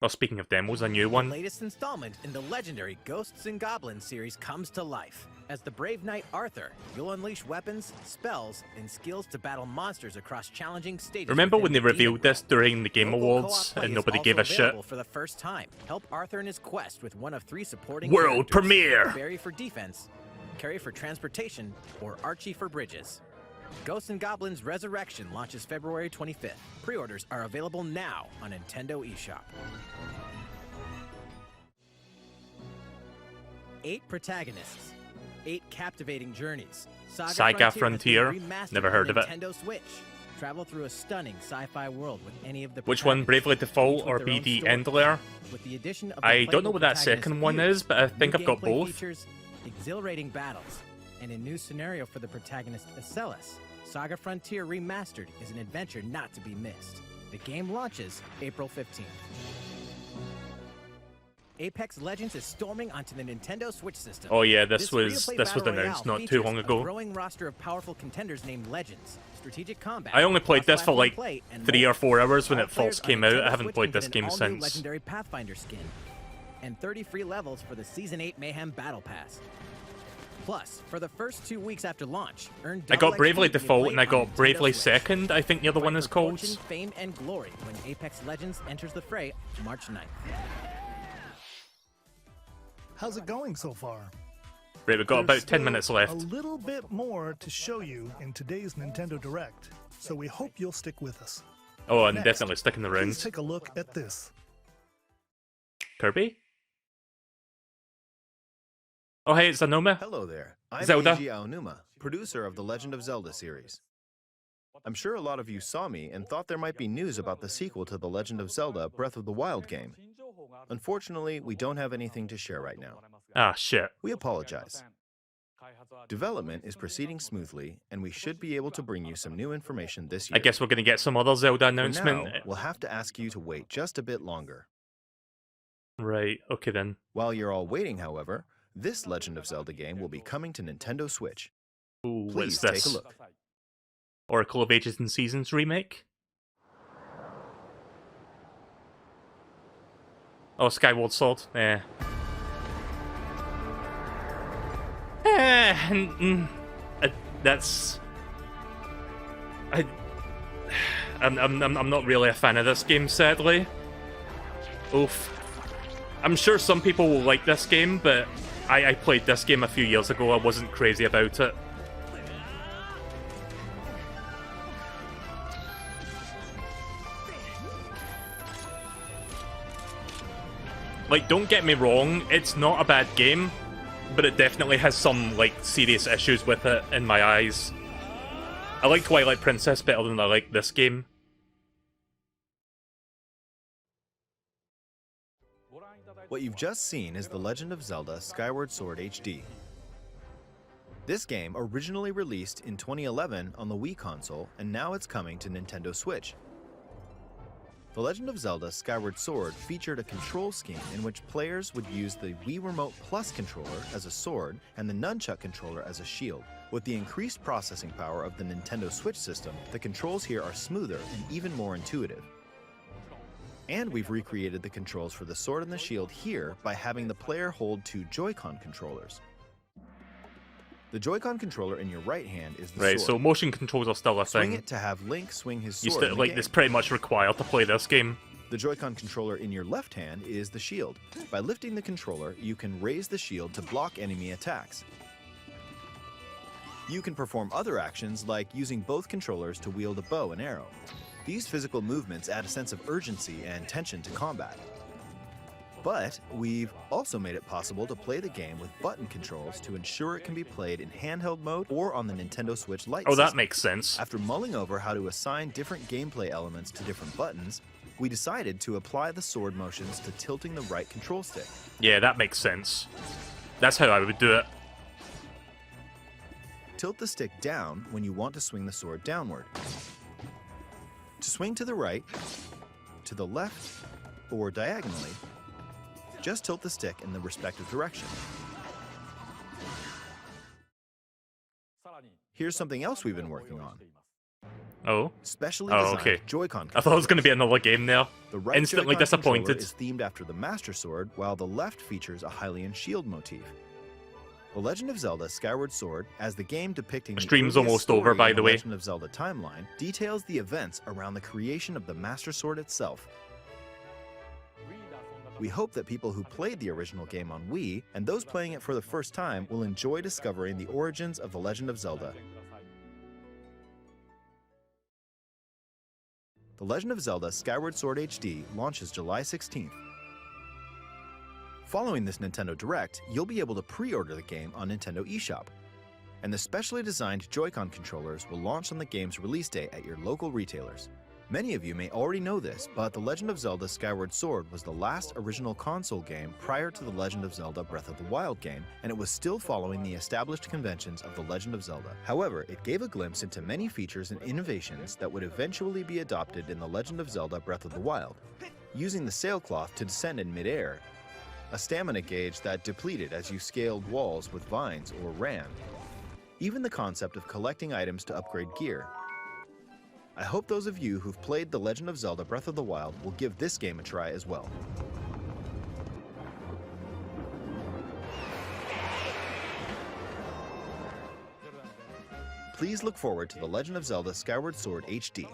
Well, speaking of demos, a new The one. latest installment in the legendary Ghosts and Goblins series comes to life. As the brave knight Arthur, you'll unleash weapons, spells, and skills to battle monsters across challenging stages. Remember when they within the revealed this during the Game Local Awards co-op play and is nobody also gave a shit? available for the first time. Help Arthur in his quest with one of 3 supporting World characters. premiere! Barry for defense, Carrie for transportation, or Archie for bridges. Ghosts and Goblins Resurrection launches February 25th. Pre-orders are available now on Nintendo eShop. 8 protagonists, 8 captivating journeys. Saga Frontier? has been remastered Never heard on of it. Nintendo Switch. Travel through a stunning sci-fi world with any of the Which one, Bravely Default or with their own BD story. Endlair? With the addition of I the don't know what that playable second one protagonist is, but I Fuse, think new I've got gameplay both. Features exhilarating battles and a new scenario for the protagonist Acellus. Saga Frontier Remastered is an adventure not to be missed. The game launches April 15th. Apex Legends is storming onto the Nintendo Switch system. Oh yeah, this was free-to-play announced battle royale not too long features ago. A growing roster of powerful contenders named Legends, strategic combat. I only played this for like cross-platform play, and 3 more. or 4 hours when All it players first on came out. Nintendo I haven't Switch played can this get game an all-new since. legendary Pathfinder skin, and 30 free levels for the Season 8 Mayhem Battle Pass. Plus, for the first 2 weeks after launch, earn I double got Bravely XP when you Default play and I on got Nintendo Bravely Switch. Second, I think the other one is For called. fortune, fame, and glory when Apex Legends enters the fray March 9th. How's it going so far? Right, we've got There's about 10 still minutes left. A little bit more to show you in today's Nintendo Direct, so we hope you'll stick with us. Oh, and Next, definitely sticking the Please rounds. take a look at this. Kirby? Oh, hey, it's Anoma. Hello there. I'm Zelda. Eiji Aonuma, producer of the Legend of Zelda series. I'm sure a lot of you saw me and thought there might be news about the sequel to the Legend of Zelda Breath of the Wild game. Unfortunately, we don't have anything to share right now. Ah, shit. We apologize. Development is proceeding smoothly, and we should be able to bring you some new information this year. I guess we're going to get some other Zelda For announcement. now, we'll have to ask you to wait just a bit longer. Right, okay then. While you're all waiting, however, this Legend of Zelda game will be coming to Nintendo Switch. Ooh, Please what's this? take a look. Oracle of Ages and Seasons remake? Oh, Skyward Sword. That's. I'm not really a fan of this game, sadly. Oof. I'm sure some people will like this game, but I played this game a few years ago. I wasn't crazy about it. Like, don't get me wrong, it's not a bad game, but it definitely has some, like, serious issues with it in my eyes. I like Twilight Princess better than I like this game. What you've just seen is The Legend of Zelda Skyward Sword HD. This game originally released in 2011 on the Wii console, and now it's coming to Nintendo Switch. The Legend of Zelda Skyward Sword featured a control scheme in which players would use the Wii Remote Plus controller as a sword and the Nunchuck controller as a shield. With the increased processing power of the Nintendo Switch system, the controls here are smoother and even more intuitive. And we've recreated the controls for the sword and the shield here by having the player hold two Joy-Con controllers. The Joy-Con controller in your right hand is the Right, sword. so motion controls are still a Swing thing. it to have Link swing his You sword in still, the like, game. it's pretty much required to play this game. The Joy-Con controller in your left hand is the shield. By lifting the controller, you can raise the shield to block enemy attacks. You can perform other actions like using both controllers to wield a bow and arrow. These physical movements add a sense of urgency and tension to combat. But we've also made it possible to play the game with button controls to ensure it can be played in handheld mode or on the Nintendo Switch Lite Oh, that system. makes sense. After mulling over how to assign different gameplay elements to different buttons, we decided to apply the sword motions to tilting the right control stick. Yeah, that makes sense. That's how I would do it. Tilt the stick down when you want to swing the sword downward. To swing to the right, to the left, or diagonally, just tilt the stick in the respective direction. Here's something else we've been working on. Oh? Specially Oh, designed okay. Joy-Con I thought it was going to be another game there. The right Instantly Joy-Con disappointed. controller is themed after the Master Sword, while the left features a Hylian shield motif. The Legend of Zelda Skyward Sword, as the game depicting the Stream's earliest almost story over, by in the way. Legend of Zelda timeline, details the events around the creation of the Master Sword itself. We hope that people who played the original game on Wii, and those playing it for the first time, will enjoy discovering the origins of The Legend of Zelda. The Legend of Zelda Skyward Sword HD launches July 16th. Following this Nintendo Direct, you'll be able to pre-order the game on Nintendo eShop. And the specially designed Joy-Con controllers will launch on the game's release day at your local retailers. Many of you may already know this, but The Legend of Zelda Skyward Sword was the last original console game prior to The Legend of Zelda Breath of the Wild game, and it was still following the established conventions of The Legend of Zelda. However, it gave a glimpse into many features and innovations that would eventually be adopted in The Legend of Zelda Breath of the Wild. Using the sailcloth to descend in midair, a stamina gauge that depleted as you scaled walls with vines or ran, even the concept of collecting items to upgrade gear. I hope those of you who've played The Legend of Zelda Breath of the Wild will give this game a try as well. please look forward to The Legend of Zelda Skyward Sword HD.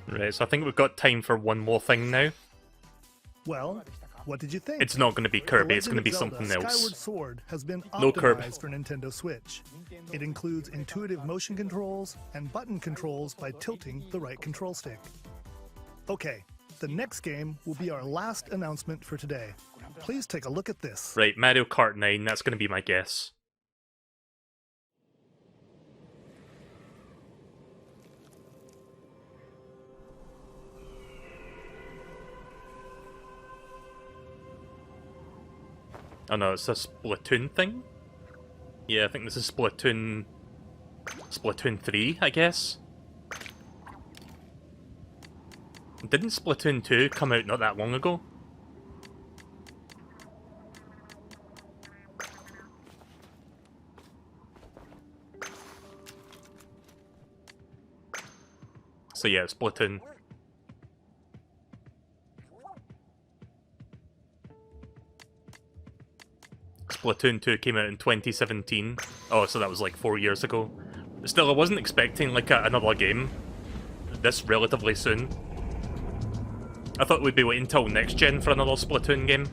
Right, so I think we've got time for one more thing now. Well, what did you think? It's not going to be Kirby, it's going to be Zelda something else. Skyward Sword has been No Kirby. optimized for Nintendo Switch. It includes intuitive motion controls and button controls by tilting the right control stick. Okay, the next game will be our last announcement for today. Please take a look at this. Right, Mario Kart 9, that's going to be my guess. Oh no, it's a Splatoon thing? Yeah, I think this is Splatoon 3, I guess? Didn't Splatoon 2 come out not that long ago? So yeah, Splatoon. Splatoon 2 came out in 2017. Oh, so that was like 4 years ago. Still, I wasn't expecting like another game this relatively soon. I thought we'd be waiting until next gen for another Splatoon game.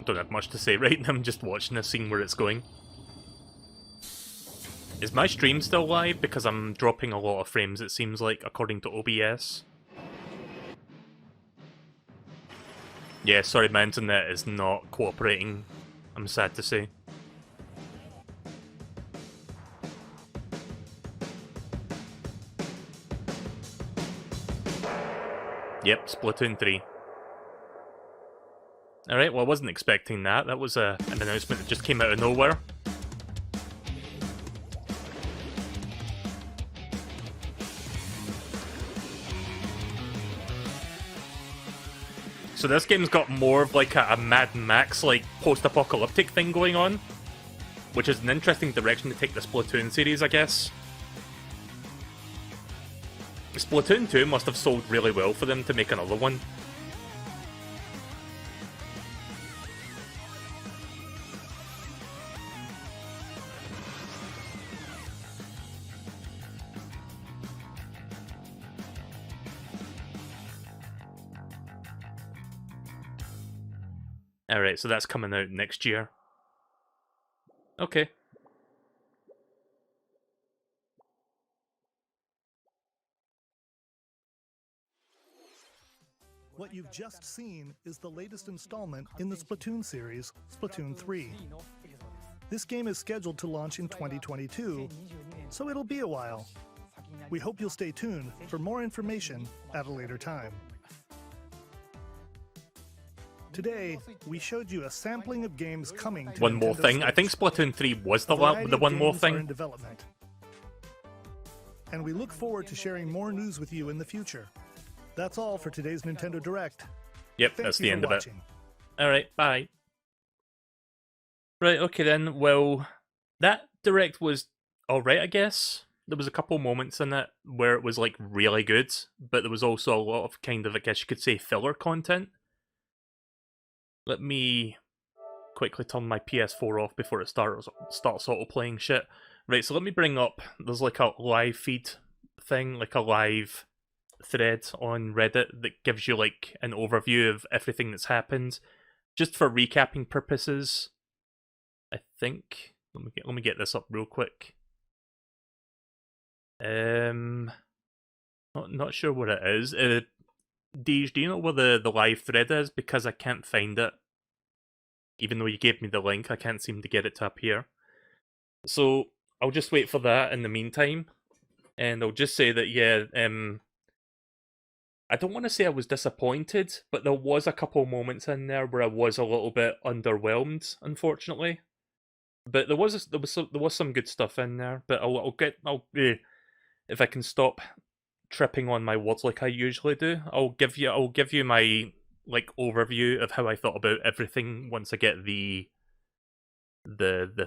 Don't have much to say right now, I'm just watching this, seeing where it's going. Is my stream still live? Because I'm dropping a lot of frames, it seems like, according to OBS. Yeah, sorry, my internet is not cooperating, I'm sad to say. Yep, Splatoon 3. Alright, well I wasn't expecting that. That was an announcement that just came out of nowhere. So this game's got more of like a Mad Max like post-apocalyptic thing going on, which is an interesting direction to take the Splatoon series, I guess. Splatoon 2 must have sold really well for them to make another one. Alright, so that's coming out next year. Okay. What you've just seen is the latest installment in the Splatoon series, Splatoon 3. This game is scheduled to launch in 2022, so it'll be a while. We hope you'll stay tuned for more information at a later time. Today, we showed you a sampling of games coming to One more Nintendo thing. Switch. I think Splatoon 3 was the Variety of one more games are in thing. development. And we look forward to sharing more news with you in the future. That's all for today's Nintendo Direct. Yep, Thank that's you the for end of watching. it. Alright, bye. Right, okay then. Well, that Direct was alright, I guess. There was a couple moments in it where it was like really good, but there was also a lot of kind of, I guess you could say, filler content. Let me quickly turn my PS4 off before it starts auto-playing shit. Right, so let me bring up, there's like a live feed thing, like a live thread on Reddit that gives you like an overview of everything that's happened. Just for recapping purposes, I think, let me get this up real quick. Not sure what it is. Deej, do you know where the live thread is? Because I can't find it. Even though you gave me the link, I can't seem to get it to appear. So, I'll just wait for that in the meantime. And I'll just say that, yeah, I don't want to say I was disappointed, but there was a couple moments in there where I was a little bit underwhelmed, unfortunately. But there was some good stuff in there. But if I can stop tripping on my words like I usually do, I'll give you my like overview of how I thought about everything once I get the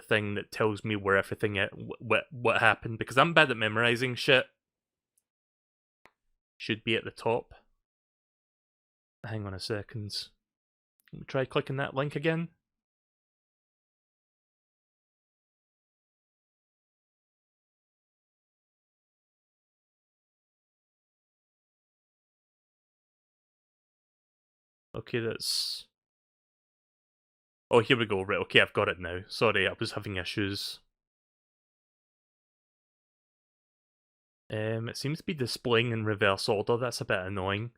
thing that tells me where everything what happened, because I'm bad at memorizing shit. Should be at the top. Hang on a second. Let me try clicking that link again. Okay, that's... Oh, here we go. Right, okay, I've got it now. Sorry, I was having issues. It seems to be displaying in reverse order. That's a bit annoying.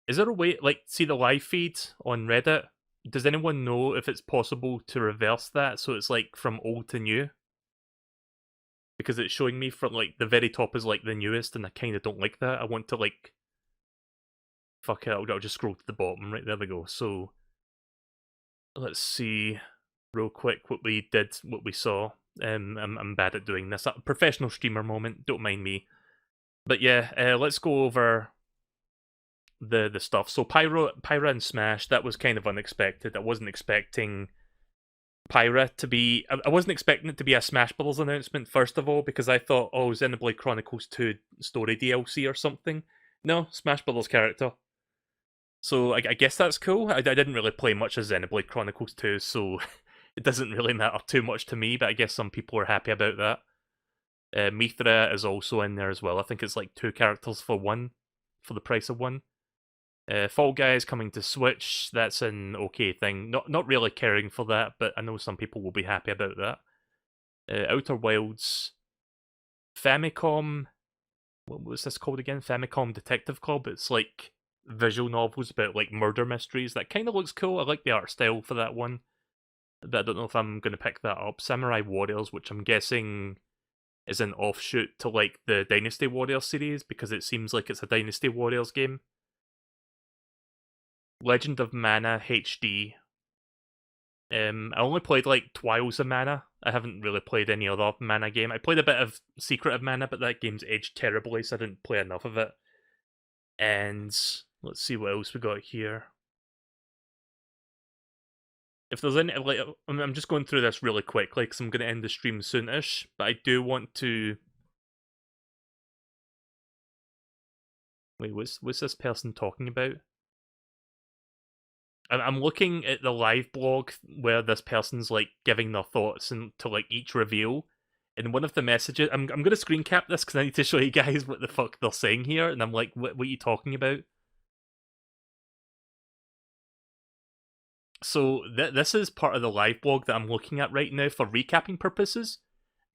Is there a way, like, see the live feed on Reddit? Does anyone know if it's possible to reverse that so it's, like, from old to new? Because it's showing me from, like, the very top is, like, the newest, and I kind of don't like that. I want to, like... Fuck it, I'll just scroll to the bottom. Right, there we go. So, let's see real quick what we saw. I'm bad at doing this. A professional streamer moment, don't mind me. But yeah, let's go over the stuff. So Pyra and Smash, that was kind of unexpected. I wasn't expecting Pyra to be... I wasn't expecting it to be a Smash Bros. Announcement, first of all, because I thought, oh, Xenoblade Chronicles 2 story DLC or something. No, Smash Bros. Character. So I guess that's cool. I didn't really play much of Xenoblade Chronicles 2, so it doesn't really matter too much to me, but I guess some people are happy about that. Mithra is also in there as well. I think it's like 2 characters for the price of 1. Fall Guys coming to Switch, that's an okay thing. Not really caring for that, but I know some people will be happy about that. Outer Wilds, Famicom, what was this called again? Famicom Detective Club. It's like visual novels about like murder mysteries. That kind of looks cool. I like the art style for that one, but I don't know if I'm going to pick that up. Samurai Warriors, which I'm guessing is an offshoot to like the Dynasty Warriors series, because it seems like it's a Dynasty Warriors game. Legend of Mana HD. I only played like Trials of Mana. I haven't really played any other Mana game. I played a bit of Secret of Mana, but that game's aged terribly, so I didn't play enough of it. And let's see what else we got here. If there's any, like, I'm just going through this really quickly because I'm going to end the stream soonish, but I do want to... Wait, what's this person talking about? I'm looking at the live blog where this person's like giving their thoughts to like each reveal. And one of the messages, I'm going to screen cap this because I need to show you guys what the fuck they're saying here. And I'm like, what are you talking about? So this is part of the live blog that I'm looking at right now for recapping purposes.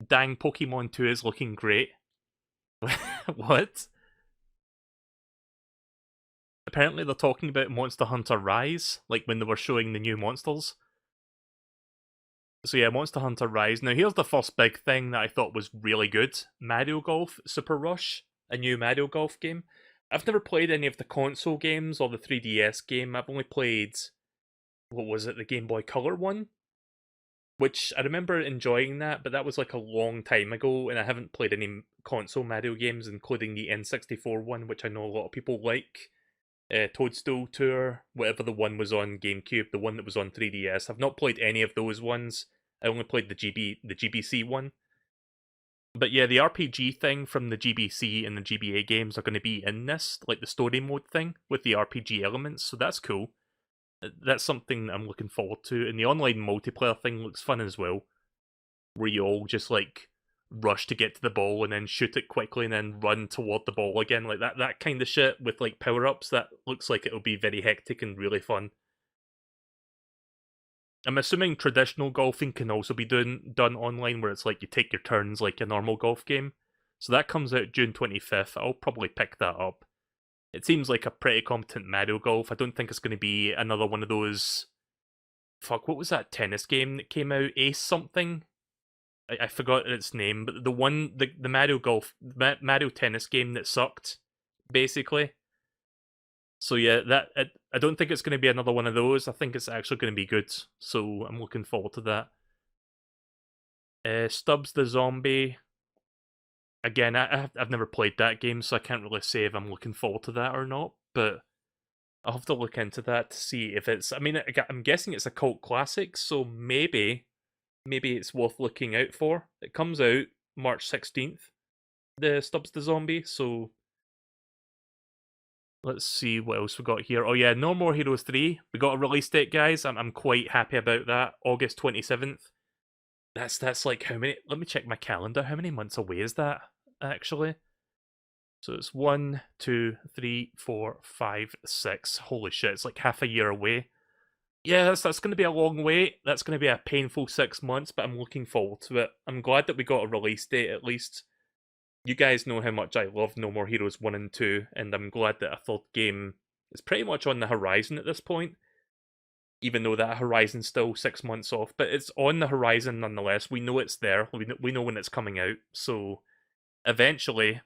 Dang, Pokemon 2 is looking great. What? Apparently they're talking about Monster Hunter Rise, like when they were showing the new monsters. So yeah, Monster Hunter Rise. Now here's the first big thing that I thought was really good. Mario Golf Super Rush, a new Mario Golf game. I've never played any of the console games or the 3DS game. I've only played, what was it, the Game Boy Color one? Which, I remember enjoying that, but that was like a long time ago, and I haven't played any console Mario games, including the N64 one, which I know a lot of people like. Toadstool Tour, whatever the one was on GameCube, the one that was on 3DS. I've not played any of those ones. I only played the GBC one. But yeah, the RPG thing from the GBC and the GBA games are going to be in this, like the story mode thing with the RPG elements, so that's cool. That's something I'm looking forward to, and the online multiplayer thing looks fun as well, where you all just like rush to get to the ball and then shoot it quickly and then run toward the ball again, like that kind of shit with like power-ups. That looks like it'll be very hectic and really fun. I'm assuming traditional golfing can also be done online, where it's like you take your turns like a normal golf game. So that comes out June 25th. I'll probably pick that up. It seems like a pretty competent Mario Golf. I don't think it's going to be another one of those... Fuck, what was that tennis game that came out? Ace something? I forgot its name, but the Mario Golf, Mario tennis game that sucked basically. So yeah, I don't think it's going to be another one of those. I think it's actually going to be good. So I'm looking forward to that. Stubbs the Zombie. Again, I've never played that game, so I can't really say if I'm looking forward to that or not. But I'll have to look into that to see if it's. I mean, I'm guessing it's a cult classic, so maybe it's worth looking out for. It comes out March 16th. The Stubbs the Zombie. So let's see what else we got here. Oh yeah, No More Heroes 3. We got a release date, guys. I'm quite happy about that. August 27th. That's like how many? Let me check my calendar. How many months away is that actually? So it's 1, 2, 3, 4, 5, 6. Holy shit! It's like half a year away. Yeah, that's going to be a long wait. That's going to be a painful 6 months, but I'm looking forward to it. I'm glad that we got a release date at least. You guys know how much I love No More Heroes 1 and 2, and I'm glad that a third game is pretty much on the horizon at this point. Even though that horizon's still 6 months off, but it's on the horizon nonetheless. We know it's there. We know when it's coming out. So eventually.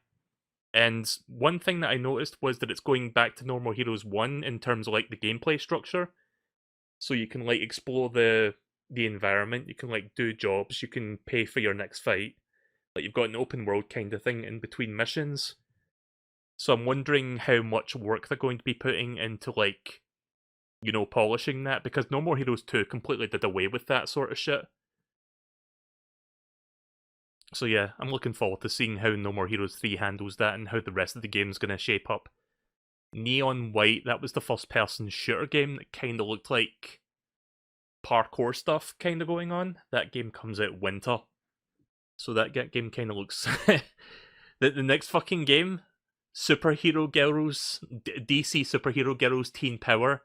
And one thing that I noticed was that it's going back to No More Heroes 1 in terms of like the gameplay structure. So you can like explore the environment, you can like do jobs, you can pay for your next fight. Like you've got an open world kind of thing in between missions. So I'm wondering how much work they're going to be putting into like, you know, polishing that, because No More Heroes 2 completely did away with that sort of shit. So yeah, I'm looking forward to seeing how No More Heroes 3 handles that and how the rest of the game's going to shape up. Neon White, that was the first-person shooter game that kind of looked like parkour stuff kind of going on. That game comes out winter. So that game kind of looks... the next fucking game, Superhero Girls, DC Superhero Girls Teen Power,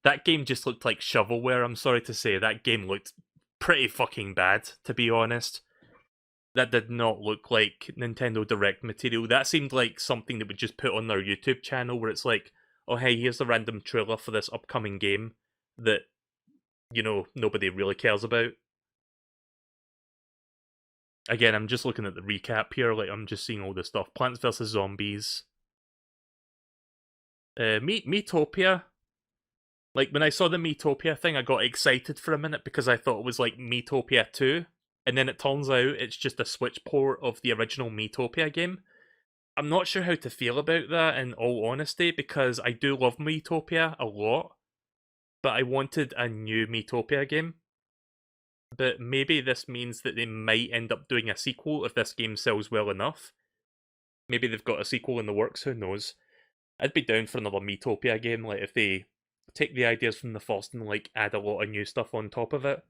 that game just looked like shovelware, I'm sorry to say. That game looked pretty fucking bad, to be honest. That did not look like Nintendo Direct material. That seemed like something that would just put on their YouTube channel where it's like, oh hey, here's a random trailer for this upcoming game that, you know, nobody really cares about. Again, I'm just looking at the recap here, like I'm just seeing all this stuff. Plants vs. Zombies. Miitopia. Like, when I saw the Miitopia thing, I got excited for a minute because I thought it was like Miitopia 2. And then it turns out it's just a Switch port of the original Miitopia game. I'm not sure how to feel about that, in all honesty, because I do love Miitopia a lot, but I wanted a new Miitopia game. But maybe this means that they might end up doing a sequel if this game sells well enough. Maybe they've got a sequel in the works, who knows. I'd be down for another Miitopia game, like if they take the ideas from the first and like add a lot of new stuff on top of it.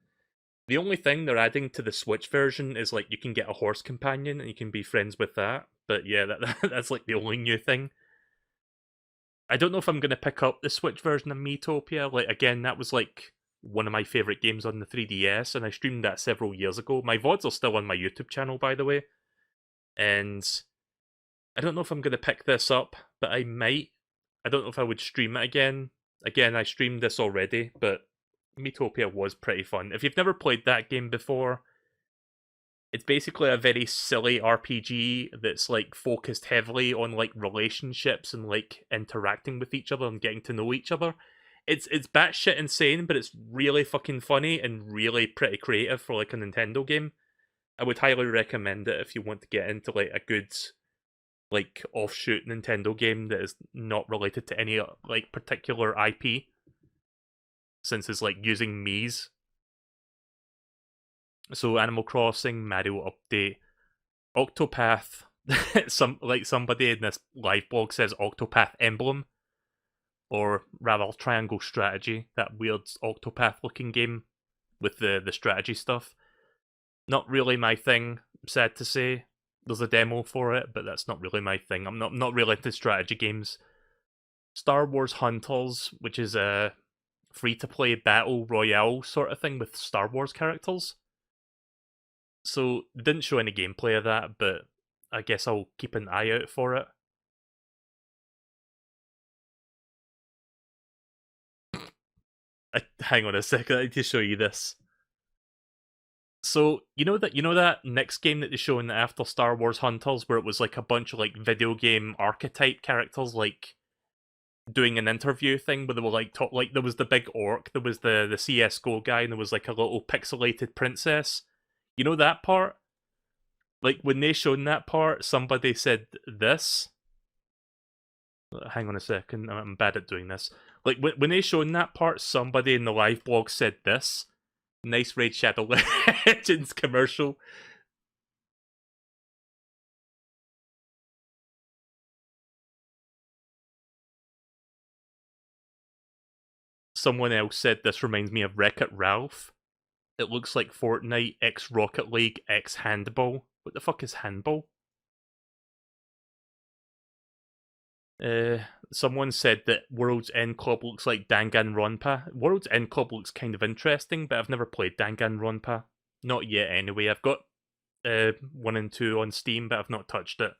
The only thing they're adding to the Switch version is like you can get a horse companion and you can be friends with that. But yeah, that's like the only new thing. I don't know if I'm going to pick up the Switch version of Miitopia. Like, again, that was like one of my favourite games on the 3DS, and I streamed that several years ago. My VODs are still on my YouTube channel, by the way. And I don't know if I'm going to pick this up, but I might. I don't know if I would stream it again. Again, I streamed this already, but Miitopia was pretty fun. If you've never played that game before, it's basically a very silly RPG that's like focused heavily on like relationships and like interacting with each other and getting to know each other. It's batshit insane, but it's really fucking funny and really pretty creative for like a Nintendo game. I would highly recommend it if you want to get into like a good like offshoot Nintendo game that is not related to any like particular IP. Since it's like using Mii's. So Animal Crossing, Mario Update, Octopath. Somebody in this live blog says Octopath Emblem, or rather Triangle Strategy, that weird Octopath looking game with the strategy stuff. Not really my thing, sad to say. There's a demo for it, but that's not really my thing. I'm not really into strategy games. Star Wars Hunters, which is a free-to-play battle royale sort of thing with Star Wars characters. So, they didn't show any gameplay of that, but I guess I'll keep an eye out for it. Hang on a second, I need to show you this. So you know that next game that they show in after Star Wars Hunters, where it was like a bunch of like video game archetype characters, like doing an interview thing, where they were like like there was the big orc, there was the CS:GO guy, and there was like a little pixelated princess. You know that part? Like when they shown that part, somebody said this. Hang on a second, I'm bad at doing this. Like when they shown that part, somebody in the live blog said this. Nice Raid Shadow Legends commercial. Someone else said this reminds me of Wreck-It Ralph. It looks like Fortnite X Rocket League X Handball. What the fuck is handball? Someone said that World's End Club looks like Danganronpa. World's End Club looks kind of interesting, but I've never played Danganronpa. Not yet, anyway. I've got 1 and 2 on Steam, but I've not touched it.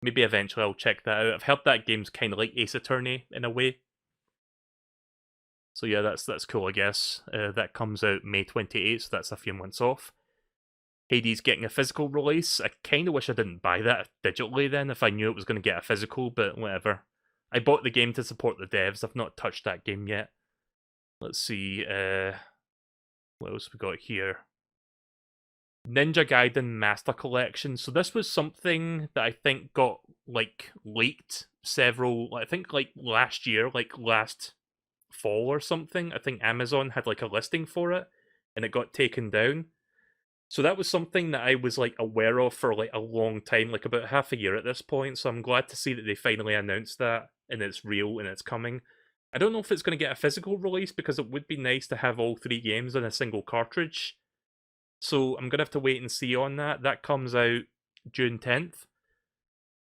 Maybe eventually I'll check that out. I've heard that game's kind of like Ace Attorney in a way. So yeah, that's cool, I guess. That comes out May 28th, so that's a few months off. Hades getting a physical release. I kind of wish I didn't buy that digitally then, if I knew it was going to get a physical, but whatever. I bought the game to support the devs. I've not touched that game yet. Let's see, what else we got here? Ninja Gaiden Master Collection. So this was something that I think got, like, leaked I think, like, last year, like, last fall or something. I think Amazon had, like, a listing for it, and it got taken down. So that was something that I was like aware of for like a long time, like about half a year at this point. So I'm glad to see that they finally announced that and it's real and it's coming. I don't know if it's going to get a physical release because it would be nice to have all 3 games in a single cartridge. So I'm going to have to wait and see on that. That comes out June 10th.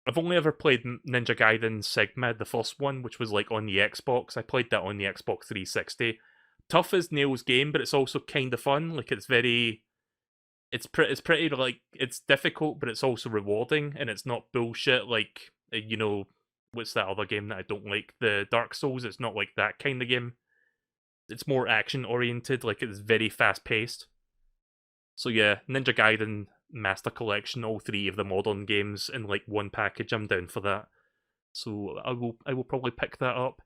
I've only ever played Ninja Gaiden Sigma, the first one, which was like on the Xbox. I played that on the Xbox 360. Tough as nails game, but it's also kind of fun. Like it's very... It's pretty like it's difficult, but it's also rewarding, and it's not bullshit. Like you know, what's that other game that I don't like? The Dark Souls. It's not like that kind of game. It's more action oriented. Like it's very fast paced. So yeah, Ninja Gaiden Master Collection, all 3 of the modern games in like one package. I'm down for that. So I will probably pick that up.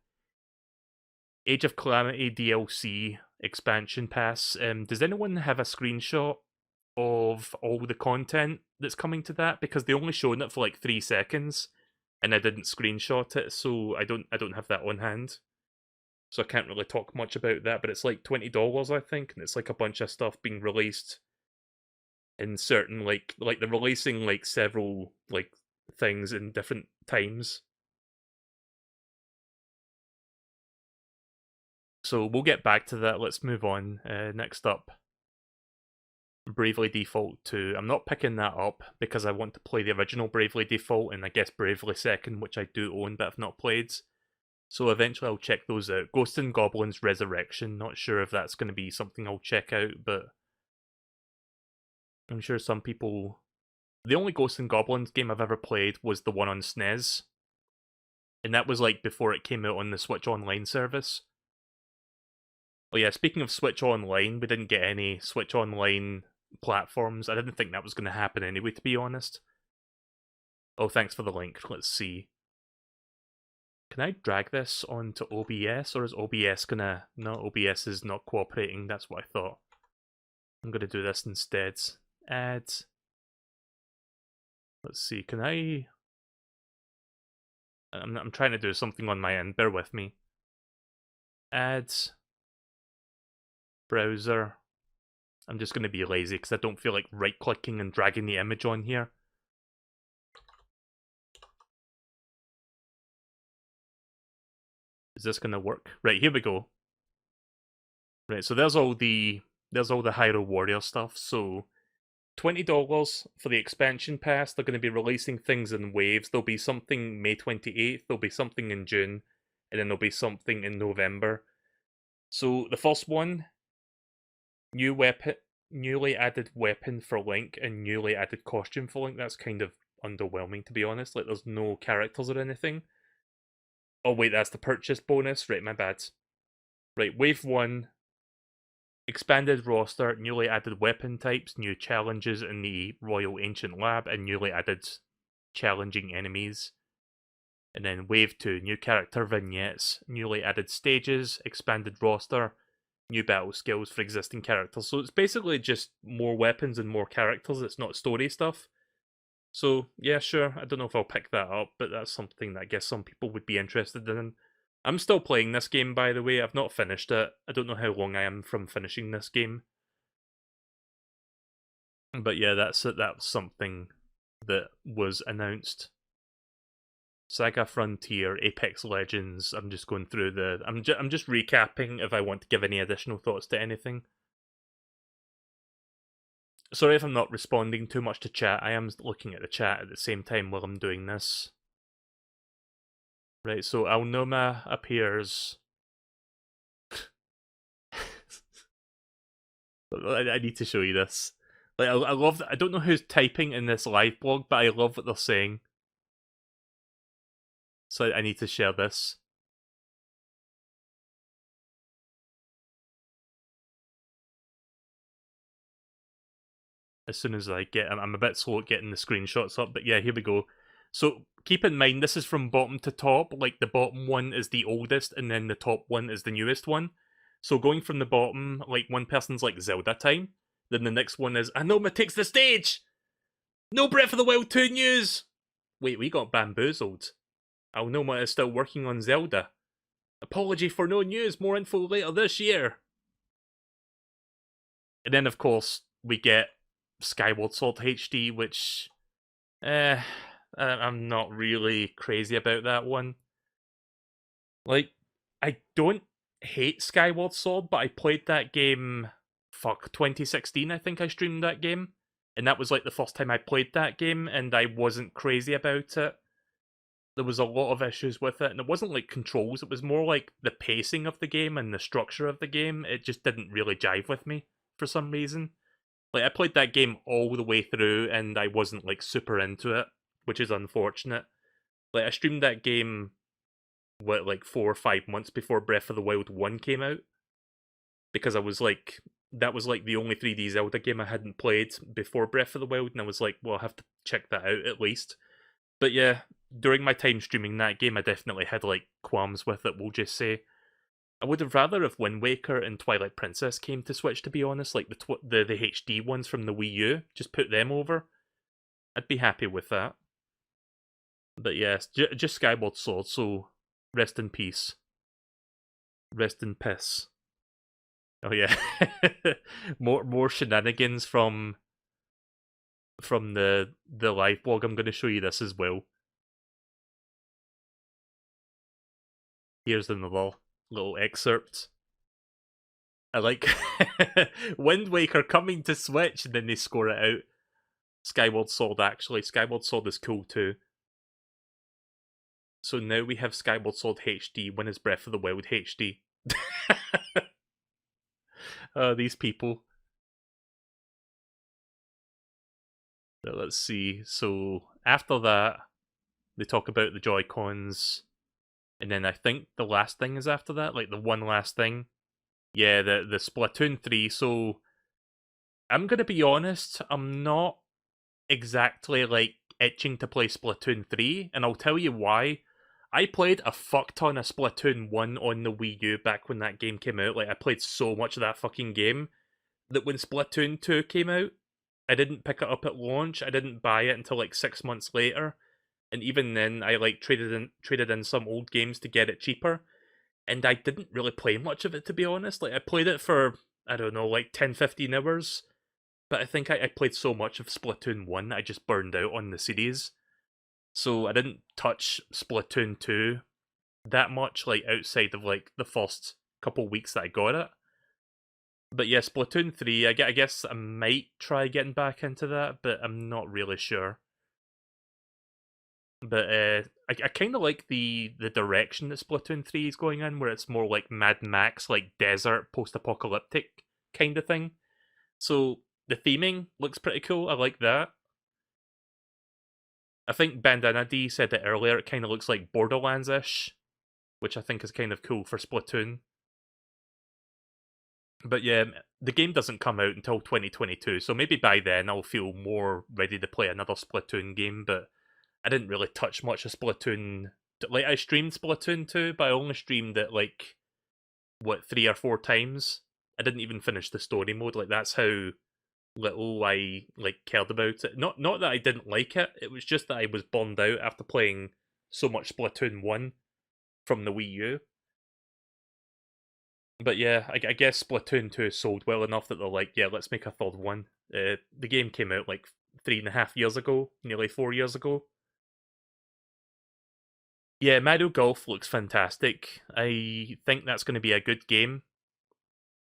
Age of Calamity DLC expansion pass. Does anyone have a screenshot of all the content that's coming to that? Because they only shown it for like 3 seconds and I didn't screenshot it, so I don't have that on hand. So I can't really talk much about that, but it's like $20 I think, and it's like a bunch of stuff being released in certain like they're releasing like several like things in different times. So we'll get back to that. Let's move on. Next up, Bravely Default 2. I'm not picking that up because I want to play the original Bravely Default and I guess Bravely Second, which I do own but I've not played. So eventually I'll check those out. Ghosts and Goblins Resurrection. Not sure if that's going to be something I'll check out, but I'm sure some people... The only Ghosts and Goblins game I've ever played was the one on SNES. And that was like before it came out on the Switch Online service. Oh yeah, speaking of Switch Online, we didn't get any Switch Online platforms. I didn't think that was going to happen anyway, to be honest. Oh, thanks for the link. Let's see. Can I drag this onto OBS, or is OBS gonna... No, OBS is not cooperating, that's what I thought. I'm gonna do this instead. Add... Let's see, can I... I'm trying to do something on my end, bear with me. Add... Browser... I'm just going to be lazy because I don't feel like right-clicking and dragging the image on here. Is this going to work? Right, here we go. Right, so there's all the Hyrule Warrior stuff. So $20 for the expansion pass. They're going to be releasing things in waves. There'll be something May 28th, there'll be something in June, and then there'll be something in November. So the first one, newly added weapon for Link and newly added costume for Link. That's kind of underwhelming, to be honest. Like, there's no characters or anything. Oh wait, that's the purchase bonus. Right, my bad. Right, wave 1. Expanded roster, newly added weapon types, new challenges in the Royal Ancient Lab, and newly added challenging enemies. And then Wave 2, new character vignettes, newly added stages, expanded roster, new battle skills for existing characters. So it's basically just more weapons and more characters. It's not story stuff. So, yeah, sure. I don't know if I'll pick that up, but that's something that I guess some people would be interested in. I'm still playing this game, by the way. I've not finished it. I don't know how long I am from finishing this game. But yeah, that's something that was announced. Saga Frontier, Apex Legends. I'm just going through the... I'm just recapping if I want to give any additional thoughts to anything. Sorry if I'm not responding too much to chat. I am looking at the chat at the same time while I'm doing this. Right, so Aonuma appears... I need to show you this. Like, I love that. I don't know who's typing in this live blog, but I love what they're saying. So I need to share this. As soon as I get... I'm a bit slow at getting the screenshots up, but yeah, here we go. So keep in mind, this is from bottom to top. Like, the bottom one is the oldest, and then the top one is the newest one. So going from the bottom, like, one person's like Zelda time. Then the next one is Aonuma takes the stage! No Breath of the Wild 2 news! Wait, we got bamboozled. Aonuma is still working on Zelda. Apology for no news, more info later this year. And then, of course, we get Skyward Sword HD, which... I'm not really crazy about that one. Like, I don't hate Skyward Sword, but I played that game... 2016, I think I streamed that game. And that was like the first time I played that game, and I wasn't crazy about it. There was a lot of issues with it, and it wasn't like controls, it was more like the pacing of the game and the structure of the game. It just didn't really jive with me for some reason. Like, I played that game all the way through, and I wasn't like super into it, which is unfortunate. Like, I streamed that game, like 4 or 5 months before Breath of the Wild 1 came out. Because I was like... That was like the only 3D Zelda game I hadn't played before Breath of the Wild, and I was like, well, I'll have to check that out at least. But yeah, during my time streaming that game, I definitely had like qualms with it, we'll just say. I would have rather if Wind Waker and Twilight Princess came to Switch, to be honest, like the HD ones from the Wii U, just put them over. I'd be happy with that. But yes, just Skyward Sword, so rest in peace. Rest in piss. Oh yeah, more shenanigans from the live blog. I'm going to show you this as well. Here's another little excerpt. I like Wind Waker coming to Switch, and then they score it out. Skyward Sword, actually. Skyward Sword is cool too. So now we have Skyward Sword HD. When is Breath of the Wild HD? These people. Let's see. So after that, they talk about the Joy-Cons, and then I think the last thing is after that, like the one last thing. Yeah, the Splatoon 3. So I'm gonna be honest, I'm not exactly like itching to play Splatoon 3, and I'll tell you why. I played a fuck ton of Splatoon 1 on the Wii U back when that game came out. Like, I played so much of that fucking game that when Splatoon 2 came out, I didn't pick it up at launch. I didn't buy it until like 6 months later. And even then, I like traded in some old games to get it cheaper. And I didn't really play much of it, to be honest. Like, I played it for, I don't know, like 10-15 hours. But I think I played so much of Splatoon 1 that I just burned out on the series. So I didn't touch Splatoon 2 that much, like, outside of, like, the first couple weeks that I got it. But yeah, Splatoon 3, I guess I might try getting back into that, but I'm not really sure. But I kind of like the direction that Splatoon 3 is going in, where it's more like Mad Max, like desert, post-apocalyptic kind of thing. So the theming looks pretty cool, I like that. I think Bandana D said it earlier, it kind of looks like Borderlands-ish, which I think is kind of cool for Splatoon. But yeah, the game doesn't come out until 2022, so maybe by then I'll feel more ready to play another Splatoon game, but I didn't really touch much of Splatoon. Like, I streamed Splatoon 2, but I only streamed it, like, what, 3 or 4 times? I didn't even finish the story mode. Like, that's how little I, like, cared about it. Not that I didn't like it, it was just that I was bummed out after playing so much Splatoon 1 from the Wii U. But yeah, I guess Splatoon 2 sold well enough that they're like, yeah, let's make a third one. The game came out like 3.5 years ago, nearly 4 years ago. Yeah, Mario Golf looks fantastic. I think that's going to be a good game.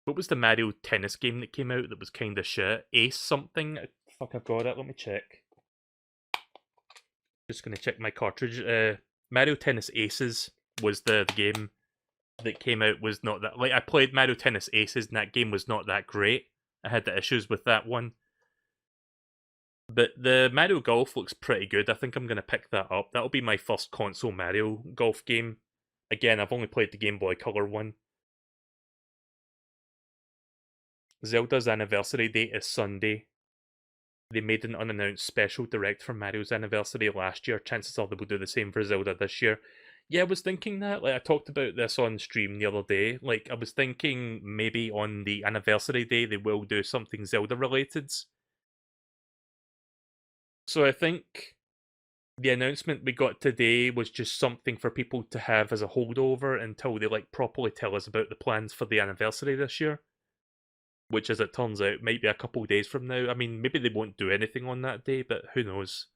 What was the Mario Tennis game that came out that was kind of shit? Ace something? Fuck, I've got it. Let me check. Just going to check my cartridge. Mario Tennis Aces was the game that came out, was not that... Like, I played Mario Tennis Aces and that game was not that great. I had the issues with that one. But the Mario Golf looks pretty good. I think I'm going to pick that up. That'll be my first console Mario Golf game. Again, I've only played the Game Boy Color one. Zelda's anniversary date is Sunday. They made an unannounced special direct for Mario's anniversary last year. Chances are they will do the same for Zelda this year. Yeah, I was thinking that. Like, I talked about this on stream the other day. Like, I was thinking maybe on the anniversary day they will do something Zelda related. So I think the announcement we got today was just something for people to have as a holdover until they, like, properly tell us about the plans for the anniversary this year. Which, as it turns out, might be a couple days from now. I mean, maybe they won't do anything on that day, but who knows.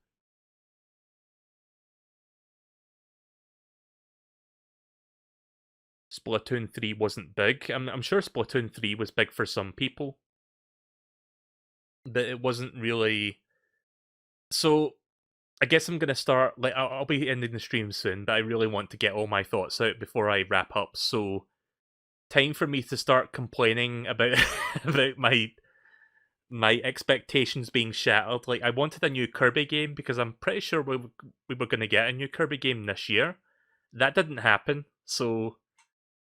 Splatoon 3 wasn't big. I'm sure Splatoon 3 was big for some people. But it wasn't really... So, I guess I'm going to start... Like, I'll be ending the stream soon, but I really want to get all my thoughts out before I wrap up, so... Time for me to start complaining about about my expectations being shattered. Like, I wanted a new Kirby game because I'm pretty sure we were going to get a new Kirby game this year. That didn't happen, so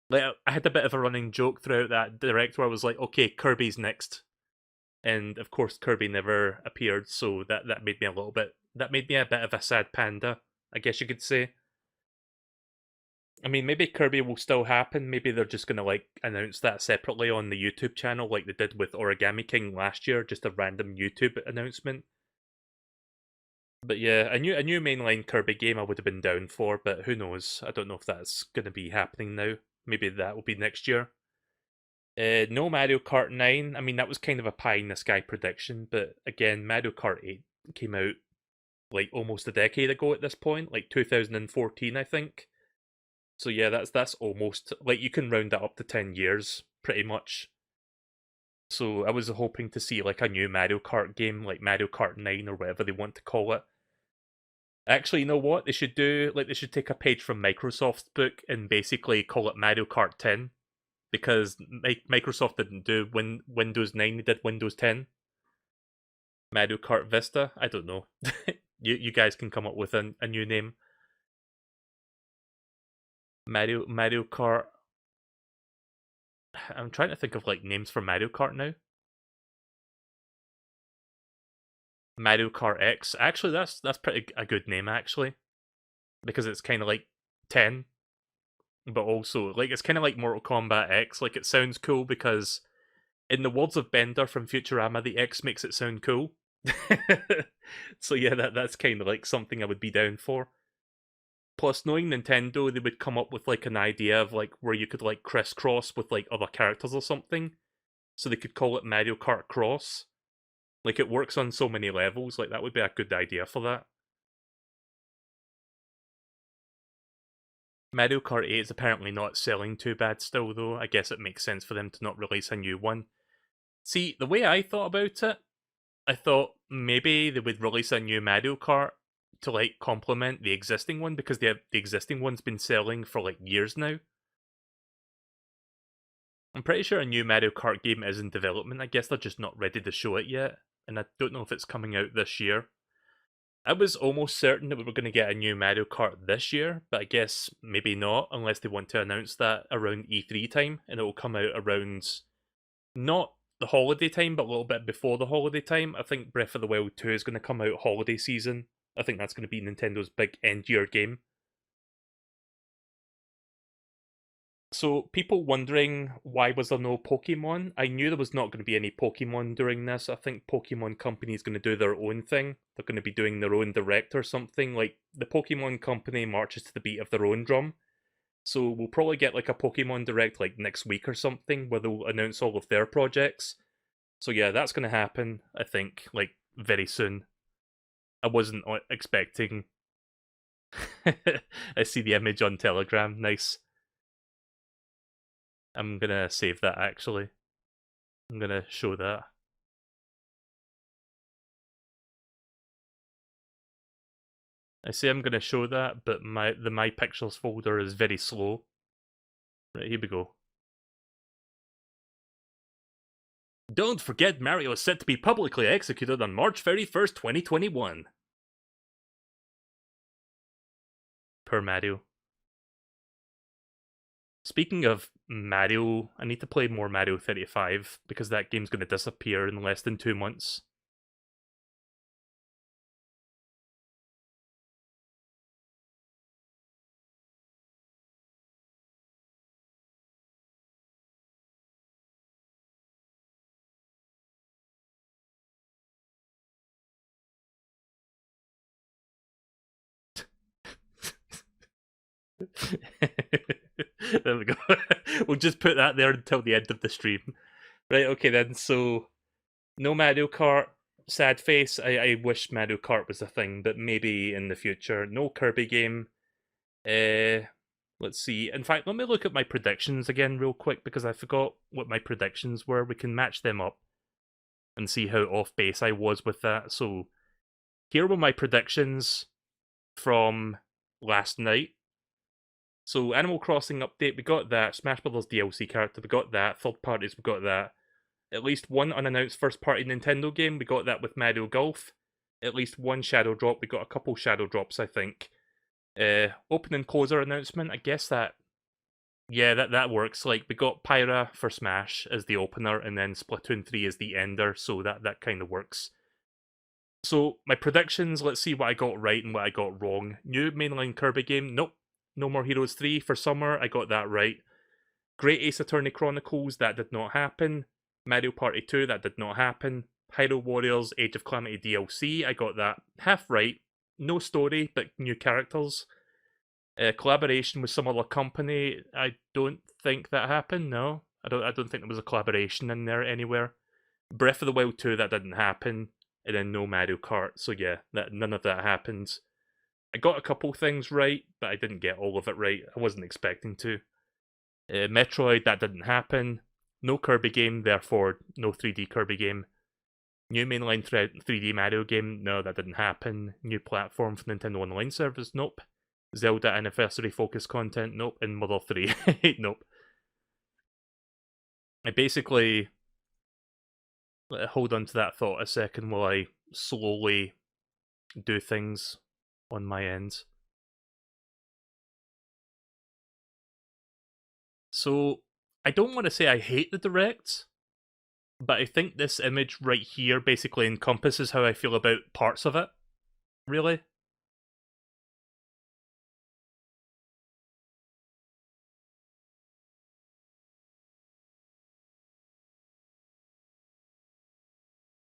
like, I had a bit of a running joke throughout that direct where I was like, okay, Kirby's next. And of course Kirby never appeared, so that made me a bit of a sad panda, I guess you could say. I mean, maybe Kirby will still happen. Maybe they're just going to, like, announce that separately on the YouTube channel like they did with Origami King last year, just a random YouTube announcement. But yeah, a new mainline Kirby game I would have been down for, but who knows? I don't know if that's going to be happening now. Maybe that will be next year. No Mario Kart 9. I mean, that was kind of a pie-in-the-sky prediction, but again, Mario Kart 8 came out, like, almost a decade ago at this point, like 2014, I think. So yeah, that's almost, like, you can round that up to 10 years, pretty much. So I was hoping to see, like, a new Mario Kart game, like Mario Kart 9 or whatever they want to call it. Actually, you know what? They should do, like, they should take a page from Microsoft's book and basically call it Mario Kart 10. Because Microsoft didn't do Windows 9, they did Windows 10. Mario Kart Vista? I don't know. you guys can come up with a new name. Mario Kart. I'm trying to think of, like, names for Mario Kart now. Mario Kart X. Actually, that's pretty a good name, actually. Because it's kind of like 10. But also, like, it's kind of like Mortal Kombat X. Like, it sounds cool because, in the words of Bender from Futurama, the X makes it sound cool. So yeah, that's kind of like something I would be down for. Plus, knowing Nintendo, they would come up with, like, an idea of, like, where you could, like, crisscross with, like, other characters or something. So they could call it Mario Kart Cross. Like, it works on so many levels, like, that would be a good idea for that. Mario Kart 8 is apparently not selling too bad still, though. I guess it makes sense for them to not release a new one. See, the way I thought about it, I thought maybe they would release a new Mario Kart to, like, complement the existing one, because the existing one's been selling for, like, years now. I'm pretty sure a new Mario Kart game is in development. I guess they're just not ready to show it yet, and I don't know if it's coming out this year. I was almost certain that we were going to get a new Mario Kart this year, but I guess maybe not, unless they want to announce that around E3 time, and it will come out around, not the holiday time, but a little bit before the holiday time. I think Breath of the Wild 2 is going to come out holiday season. I think that's going to be Nintendo's big end-year game. So, people wondering why was there no Pokemon? I knew there was not going to be any Pokemon during this. I think Pokemon Company is going to do their own thing. They're going to be doing their own direct or something. Like, the Pokemon Company marches to the beat of their own drum. So we'll probably get like a Pokemon Direct like next week or something where they'll announce all of their projects. So yeah, that's going to happen, I think, like very soon. I wasn't expecting... I see the image on Telegram, nice. I'm gonna save that actually. I'm gonna show that. I say I'm gonna show that, but the My Pictures folder is very slow. Right, here we go. Don't forget Mario is set to be publicly executed on March 31st, 2021. Per Mario. Speaking of Mario, I need to play more Mario 35 because that game's going to disappear in less than 2 months. There we go. We'll just put that there until the end of the stream. Right, okay then, so no Mario Kart, sad face. I wish Mario Kart was a thing, but maybe in the future. No Kirby game. Let's see. In fact, let me look at my predictions again real quick because I forgot what my predictions were. We can match them up and see how off base I was with that. So here were my predictions from last night. So Animal Crossing update, we got that. Smash Bros. DLC character, we got that. Third parties, we got that. At least one unannounced first-party Nintendo game, we got that with Mario Golf. At least one Shadow Drop, we got a couple Shadow Drops, I think. Open and closer announcement, I guess that... Yeah, that works. Like, we got Pyra for Smash as the opener, and then Splatoon 3 as the ender, so that kind of works. So, my predictions, let's see what I got right and what I got wrong. New mainline Kirby game, nope. No More Heroes 3 for summer, I got that right. Great Ace Attorney Chronicles, that did not happen. Mario Party 2, that did not happen. Hyrule Warriors Age of Calamity DLC, I got that half right. No story, but new characters. Collaboration with some other company, I don't think that happened, no. I don't think there was a collaboration in there anywhere. Breath of the Wild 2, that didn't happen. And then no Mario Kart, so yeah, none of that happened. I got a couple things right, but I didn't get all of it right. I wasn't expecting to. Metroid, that didn't happen. No Kirby game, therefore no 3D Kirby game. New mainline 3D Mario game, no, that didn't happen. New platform for Nintendo Online Service, nope. Zelda Anniversary Focus content, nope. And Mother 3, nope. I basically... Hold on to that thought a second while I slowly do things on my end. So, I don't want to say I hate the Direct, but I think this image right here basically encompasses how I feel about parts of it. Really?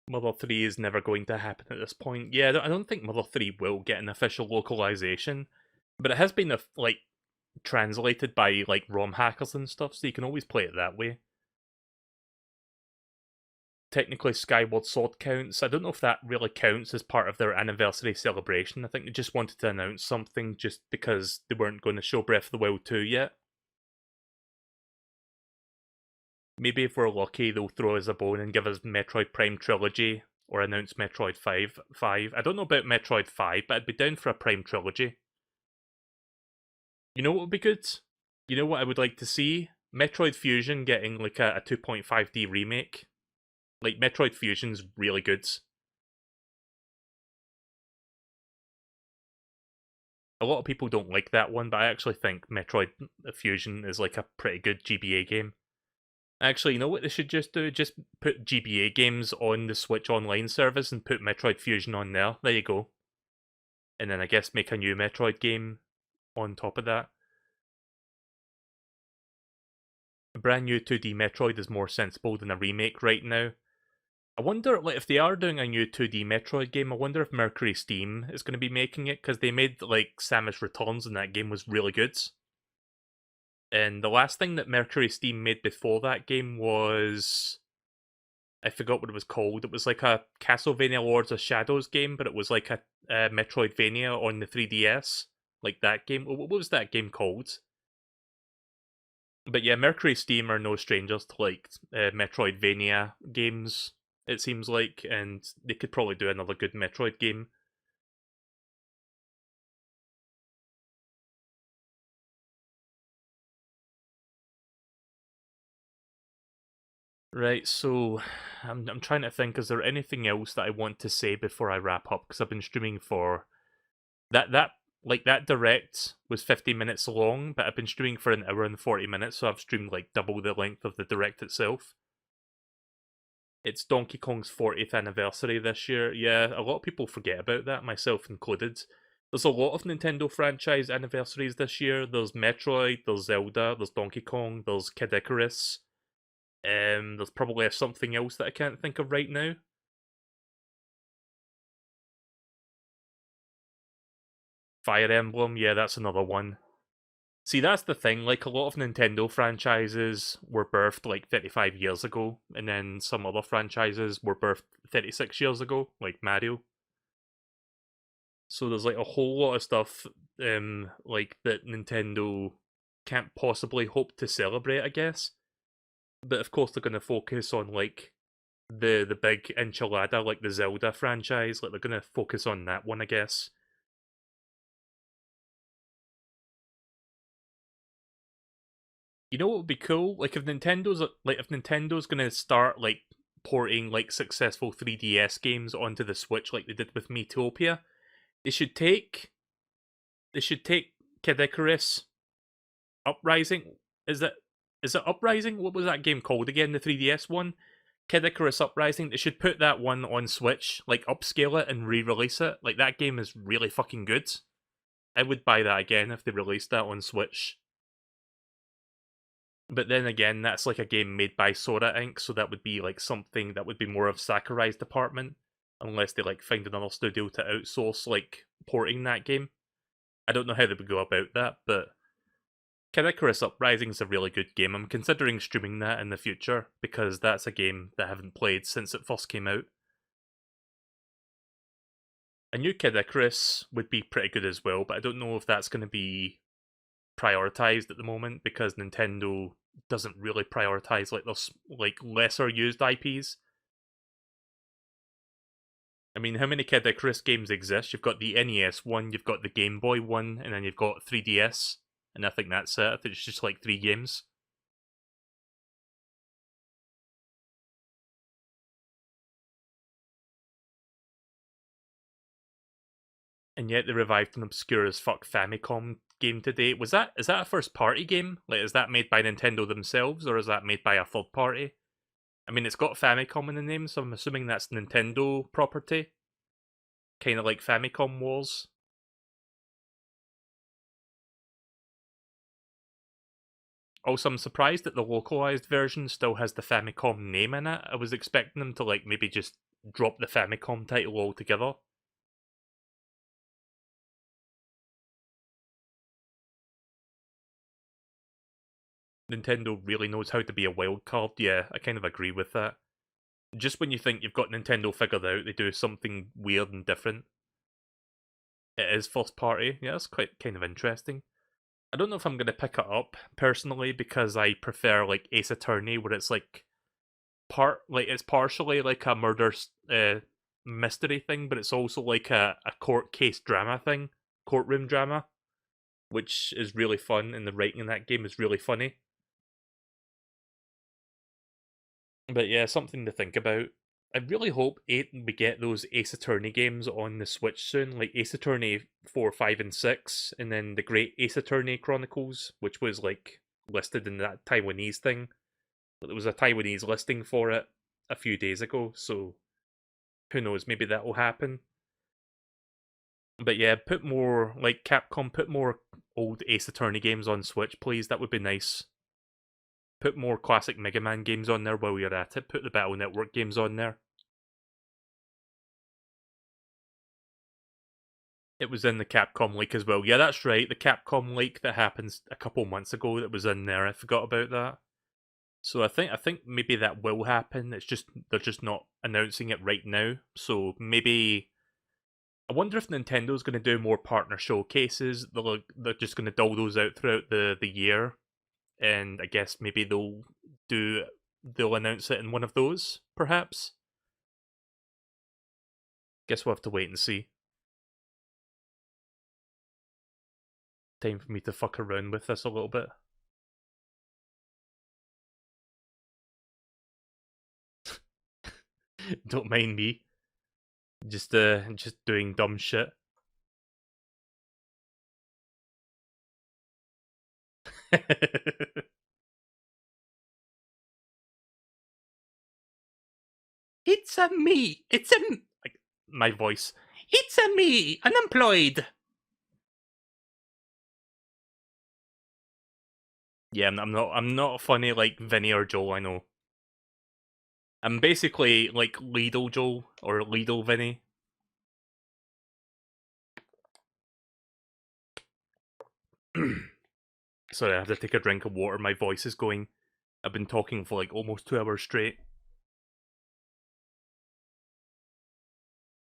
Mother 3 is never going to happen at this point. Yeah, I don't think Mother 3 will get an official localization, but it has been, like, translated by, like, ROM hackers and stuff, so you can always play it that way. Technically, Skyward Sword counts. I don't know if that really counts as part of their anniversary celebration. I think they just wanted to announce something just because they weren't going to show Breath of the Wild 2 yet. Maybe if we're lucky, they'll throw us a bone and give us Metroid Prime Trilogy, or announce Metroid 5. I don't know about Metroid 5, but I'd be down for a Prime Trilogy. You know what would be good? You know what I would like to see? Metroid Fusion getting like a 2.5D remake. Like, Metroid Fusion's really good. A lot of people don't like that one, but I actually think Metroid Fusion is like a pretty good GBA game. Actually, you know what they should just do? Just put GBA games on the Switch Online service and put Metroid Fusion on there. There you go. And then I guess make a new Metroid game on top of that. A brand new 2D Metroid is more sensible than a remake right now. I wonder, like, if they are doing a new 2D Metroid game, I wonder if Mercury Steam is going to be making it, because they made, like, Samus Returns and that game was really good. And the last thing that Mercury Steam made before that game was... I forgot what it was called. It was like a Castlevania Lords of Shadows game, but it was like a Metroidvania on the 3DS. Like that game. What was that game called? But yeah, Mercury Steam are no strangers to like Metroidvania games, it seems like, and they could probably do another good Metroid game. Right, so I'm trying to think, is there anything else that I want to say before I wrap up? Because I've been streaming for... That direct was 50 minutes long, but I've been streaming for an hour and 40 minutes, so I've streamed like double the length of the direct itself. It's Donkey Kong's 40th anniversary this year. Yeah, a lot of people forget about that, myself included. There's a lot of Nintendo franchise anniversaries this year. There's Metroid, there's Zelda, there's Donkey Kong, there's Kid Icarus. There's probably something else that I can't think of right now. Fire Emblem, yeah, that's another one. See, that's the thing, like, a lot of Nintendo franchises were birthed, like, 35 years ago, and then some other franchises were birthed 36 years ago, like Mario. So there's, like, a whole lot of stuff, like, that Nintendo can't possibly hope to celebrate, I guess. But of course they're going to focus on, like, the big enchilada, like the Zelda franchise, like, they're going to focus on that one, I guess. You know what would be cool? Like if Nintendo's gonna start like porting like successful 3DS games onto the Switch like they did with Miitopia, they should take Kid Icarus, Uprising. Is it Uprising? What was that game called again? The 3DS one? Kid Icarus Uprising. They should put that one on Switch, like upscale it and re-release it. Like that game is really fucking good. I would buy that again if they released that on Switch. But then again, that's like a game made by Sora Inc., so that would be like something that would be more of Sakurai's department, unless they like find another studio to outsource like porting that game. I don't know how they would go about that, but Kid Icarus Uprising is a really good game. I'm considering streaming that in the future, because that's a game that I haven't played since it first came out. A new Kid Icarus would be pretty good as well, but I don't know if that's going to be prioritized at the moment, because Nintendo doesn't really prioritize like those like lesser used IPs. I mean, how many Kid Icarus games exist? You've got the NES one, you've got the Game Boy one, and then you've got 3DS, and I think that's it. I think it's just like 3 games. And yet they revived an obscure as fuck Famicom game today. Is that a first party game? Like, is that made by Nintendo themselves, or is that made by a third party? I mean, it's got Famicom in the name, so I'm assuming that's Nintendo property. Kind of like Famicom Wars. Also, I'm surprised that the localized version still has the Famicom name in it. I was expecting them to, like, maybe just drop the Famicom title altogether. Nintendo really knows how to be a wild card. Yeah, I kind of agree with that. Just when you think you've got Nintendo figured out, they do something weird and different. It is first party. Yeah, that's quite kind of interesting. I don't know if I'm going to pick it up, personally, because I prefer, like, Ace Attorney, where it's, like, it's partially, like, a murder mystery thing, but it's also, like, a court case drama thing. Courtroom drama. Which is really fun, and the writing in that game is really funny. But yeah, something to think about. I really hope we get those Ace Attorney games on the Switch soon, like Ace Attorney 4, 5, and 6, and then the Great Ace Attorney Chronicles, which was like listed in that Taiwanese thing. There was a Taiwanese listing for it a few days ago, so who knows, maybe that will happen. But yeah, put more, like, Capcom, put more old Ace Attorney games on Switch, please. That would be nice. Put more classic Mega Man games on there while you're at it. Put the Battle Network games on there. It was in the Capcom leak as well. Yeah, that's right. The Capcom leak that happened a couple months ago that was in there. I forgot about that. So I think maybe that will happen. It's just they're just not announcing it right now. So maybe I wonder if Nintendo's going to do more partner showcases. They're just going to dole those out throughout the year, and I guess maybe they'll announce it in one of those, perhaps. Guess we'll have to wait and see. Time for me to fuck around with this a little bit. Don't mind me. Just doing dumb shit. It's a me. It's a like my voice. It's a me, unemployed. Yeah, I'm not funny like Vinny or Joel, I know. I'm basically like Lidl Joel or Lidl Vinny. Sorry, I have to take a drink of water. My voice is going. I've been talking for like almost 2 hours straight.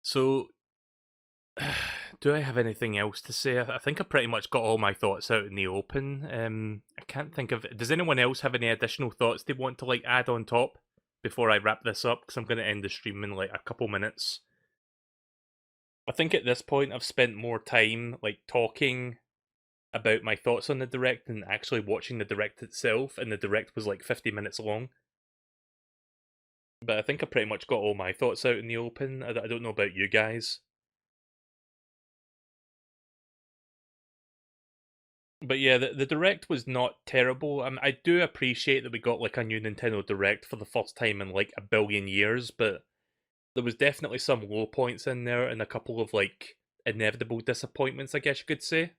So, do I have anything else to say? I think I pretty much got all my thoughts out in the open. I can't think of... Does anyone else have any additional thoughts they want to like add on top before I wrap this up? Because I'm going to end the stream in like a couple minutes. I think at this point I've spent more time like talking about my thoughts on the Direct than actually watching the Direct itself, and the Direct was like 50 minutes long. But I think I pretty much got all my thoughts out in the open. I don't know about you guys. But yeah, the Direct was not terrible. I do appreciate that we got like a new Nintendo Direct for the first time in like a billion years, but there was definitely some low points in there and a couple of like inevitable disappointments, I guess you could say.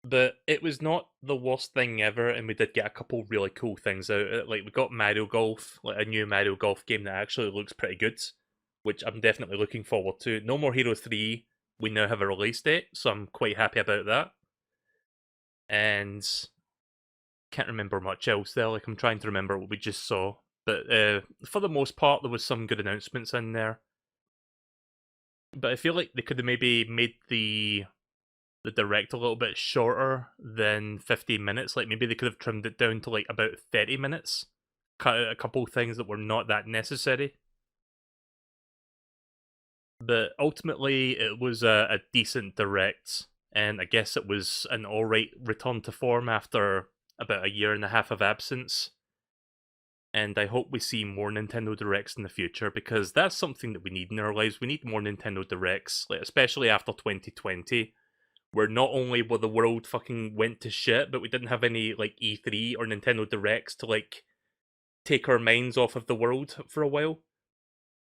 But it was not the worst thing ever, and we did get a couple really cool things out of it. Like, we got Mario Golf, like a new Mario Golf game that actually looks pretty good, which I'm definitely looking forward to. No More Heroes 3, we now have a release date, so I'm quite happy about that. And can't remember much else there, like I'm trying to remember what we just saw. But for the most part, there was some good announcements in there. But I feel like they could have maybe made the Direct a little bit shorter than 15 minutes. Like, maybe they could have trimmed it down to like about 30 minutes. Cut out a couple things that were not that necessary. But ultimately, it was a decent Direct, and I guess it was an alright return to form after about a year and a half of absence. And I hope we see more Nintendo Directs in the future, because that's something that we need in our lives. We need more Nintendo Directs, like, especially after 2020. Where not only were the world fucking went to shit, but we didn't have any like E3 or Nintendo Directs to like take our minds off of the world for a while.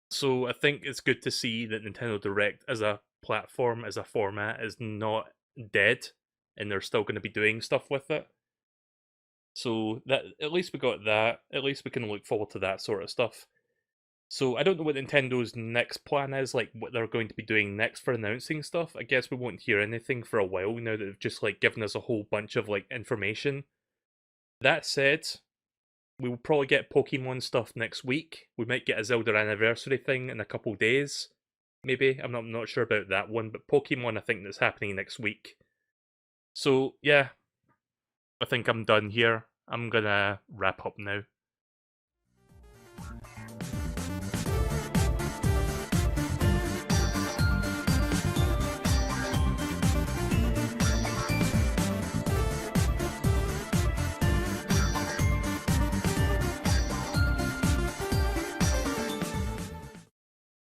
So I think it's good to see that Nintendo Direct as a platform, as a format, is not dead, and they're still going to be doing stuff with it. So that at least we got that. At least we can look forward to that sort of stuff. So I don't know what Nintendo's next plan is, like what they're going to be doing next for announcing stuff. I guess we won't hear anything for a while now that they've just like given us a whole bunch of like information. That said, we will probably get Pokemon stuff next week. We might get a Zelda anniversary thing in a couple days. Maybe. I'm not sure about that one, but Pokemon I think that's happening next week. So yeah, I think I'm done here. I'm gonna wrap up now.